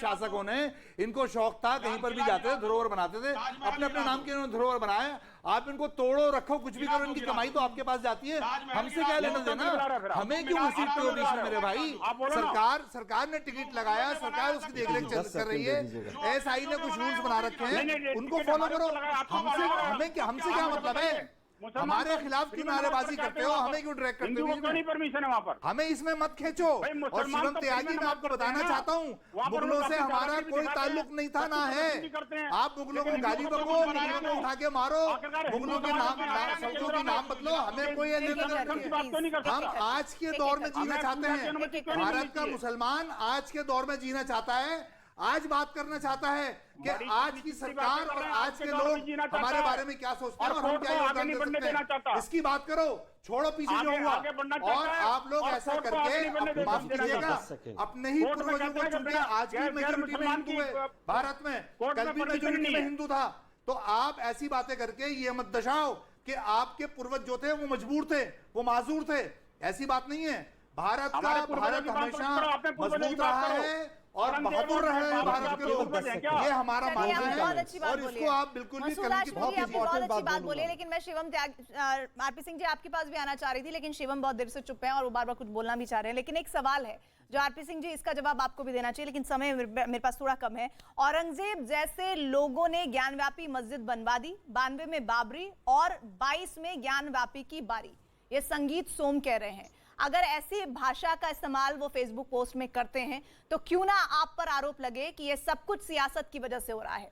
शासकों ने, इनको शौक था, कहीं पर भी जाते थे धरोहर बनाते थे, अपने अपने नाम के इन्होंने धरोहर बनाए। आप इनको तोड़ो रखो कुछ भी करो, इनकी कमाई तो आपके पास जाती है, हमसे क्या लेना देना, हमें क्यों घसीटते हो बीच में मेरे भाई। सरकार ने टिकट लगाया, सरकार उसकी देखरेख कर रही है, एसआई ने कुछ रूल्स बना रखे हैं, उनको फॉलो करो। हमसे क्या मतलब है, हमारे खिलाफ क्यों नारेबाजी करते हो, हमें क्यों ड्रैग करते हो, परमिशन है वहाँ पर, हमें इसमें मत खींचो। और शिवम त्यागी, मैं आपको बताना चाहता हूँ मुगलों से हमारा कोई ताल्लुक नहीं था ना है। आप मुगलों को गाली बको, मुगलों को उठा के मारो, मुगलों के नाम शब्दों के नाम बदलो, हमें कोई लेना नहीं। हम आज के दौर में जीना चाहते हैं, भारत का मुसलमान आज के दौर में जीना चाहता है, आज बात करना चाहता है कि आज की सरकार और आज के लोग हमारे बारे में क्या सोचते हैं और हम क्या योगदान दे सकते हैं, इसकी बात करो। छोड़ो पीछे जो हुआ, और आप लोग ऐसा करके माफ कीजिएगा अपने ही पूर्वजों को चुनके आज भी मेजॉरिटी में हिंदू है भारत में, कल भी मेजॉरिटी में हिंदू था, तो आप ऐसी बातें करके ये मत दर्शाओ कि आपके पूर्वज जो थे वो मजबूर थे, वो माजूर थे, ऐसी बात नहीं है। भारत हमेशा मजबूत रहा है और बहादुर रहे हैं भारत के लोग, ये हमारा मानना है और इसको आप बिल्कुल भी करने की बहुत अच्छी बात बोले। लेकिन मैं शिवम आरपी सिंह जी आपके पास भी आना चाह रही थी, लेकिन शिवम बहुत देर से चुप हैं और वो बार बार कुछ बोलना भी चाह रहे हैं। लेकिन एक सवाल है जो आरपी सिंह जी, इसका जवाब आपको भी देना चाहिए, लेकिन समय मेरे पास थोड़ा कम है। औरंगजेब जैसे लोगों ने ज्ञानव्यापी मस्जिद बनवा दी, 92 में बाबरी और 22 में ज्ञानव्यापी की बारी, ये संगीत सोम कह रहे हैं। अगर ऐसी भाषा का इस्तेमाल वो फेसबुक पोस्ट में करते हैं तो क्यों ना आप पर आरोप लगे कि ये सब कुछ सियासत की वजह से हो रहा है।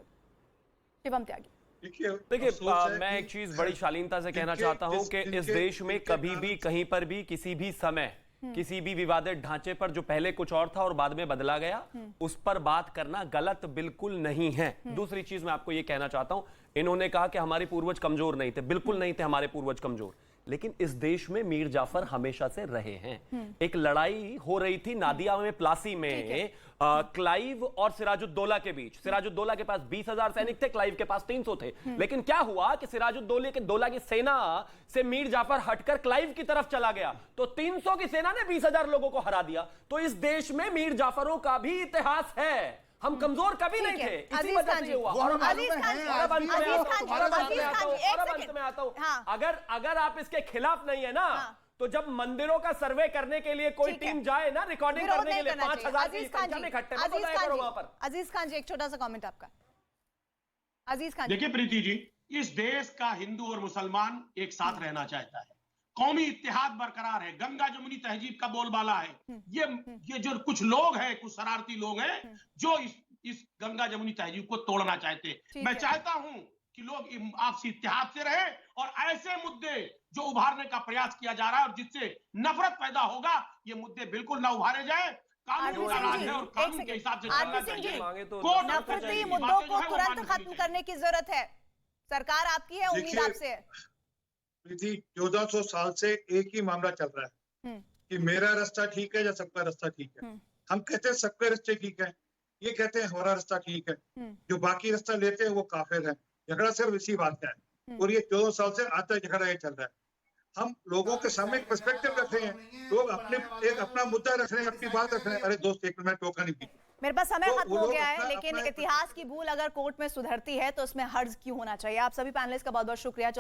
शिवम त्यागी, देखिए मैं एक चीज बड़ी शालीनता से कहना चाहता हूं कि इस देश में कभी भी कहीं पर भी किसी भी समय किसी भी विवादित ढांचे पर जो पहले कुछ और था और बाद में बदला गया उस पर बात करना गलत बिल्कुल नहीं है। दूसरी चीज मैं आपको यह कहना चाहता हूं, इन्होंने कहा कि हमारे पूर्वज कमजोर नहीं थे, बिल्कुल नहीं थे हमारे पूर्वज कमजोर, लेकिन इस देश में मीर जाफर हमेशा से रहे हैं। एक लड़ाई हो रही थी नादिया में, प्लासी में, क्लाइव और सिराजुद्दौला के बीच। सिराजुद्दौला के पास 20,000 सैनिक थे, क्लाइव के पास 300 थे। लेकिन क्या हुआ कि सिराजुद्दौला की सेना से मीर जाफर हटकर क्लाइव की तरफ चला गया तो 300 की सेना ने 20,000 लोगों को हरा दिया। तो इस देश में मीर जाफरों का भी इतिहास है, हम कमजोर कभी नहीं थे, इसी वजह से हुआ। अगर आप इसके खिलाफ नहीं है ना, तो जब मंदिरों का सर्वे करने के लिए कोई टीम जाए ना, रिकॉर्डिंग करने के लिए 5,000 की संख्या में इकट्ठे मत होया करो वहां पर। अजीज खान जी, एक छोटा सा कमेंट आपका। अजीज खान, देखिए प्रीति जी, इस देश का हिंदू और मुसलमान एक साथ रहना चाहता है, कौमी इत्तेहाद बरकरार है, गंगा जमुनी तहजीब का बोलबाला है। ये जो कुछ लोग हैं, कुछ शरारती लोग हैं जो इस गंगा जमुनी तहजीब को तोड़ना चाहते। मैं चाहता हूं कि लोग आपसी इत्तेहाद से रहे और ऐसे मुद्दे जो उभारने का प्रयास किया जा रहा है और जिससे नफरत पैदा होगा, ये मुद्दे बिल्कुल ना उभारे जाए। कानून का राज है और कानून के हिसाब से चलना चाहिए। नफरती मुद्दों को तुरंत खत्म करने की जरूरत है, सरकार आपकी है, उम्मीद आपसे है। 1400 साल से एक ही मामला चल रहा है कि मेरा रास्ता ठीक है या सबका रास्ता ठीक है। हम कहते हैं सबके रास्ते ठीक है, ये कहते हैं हमारा रास्ता ठीक है, जो बाकी रास्ता लेते हैं वो काफिर है। झगड़ा सिर्फ इसी बात का है और ये 14 साल से आता झगड़ा ये चल रहा है। हम लोगों के सामने एक पर्सपेक्टिव रख रहे हैं, लोग अपना मुद्दा रख रहे हैं, अपनी बात रख रहे हैं। अरे दोस्त एक मिनट टोका नहीं पी, मेरे पास समय खत्म हो गया है, लेकिन इतिहास की भूल अगर कोर्ट में सुधरती है तो उसमें हर्ज क्यों होना चाहिए। आप सभी पैनलिस्ट का बहुत बहुत शुक्रिया।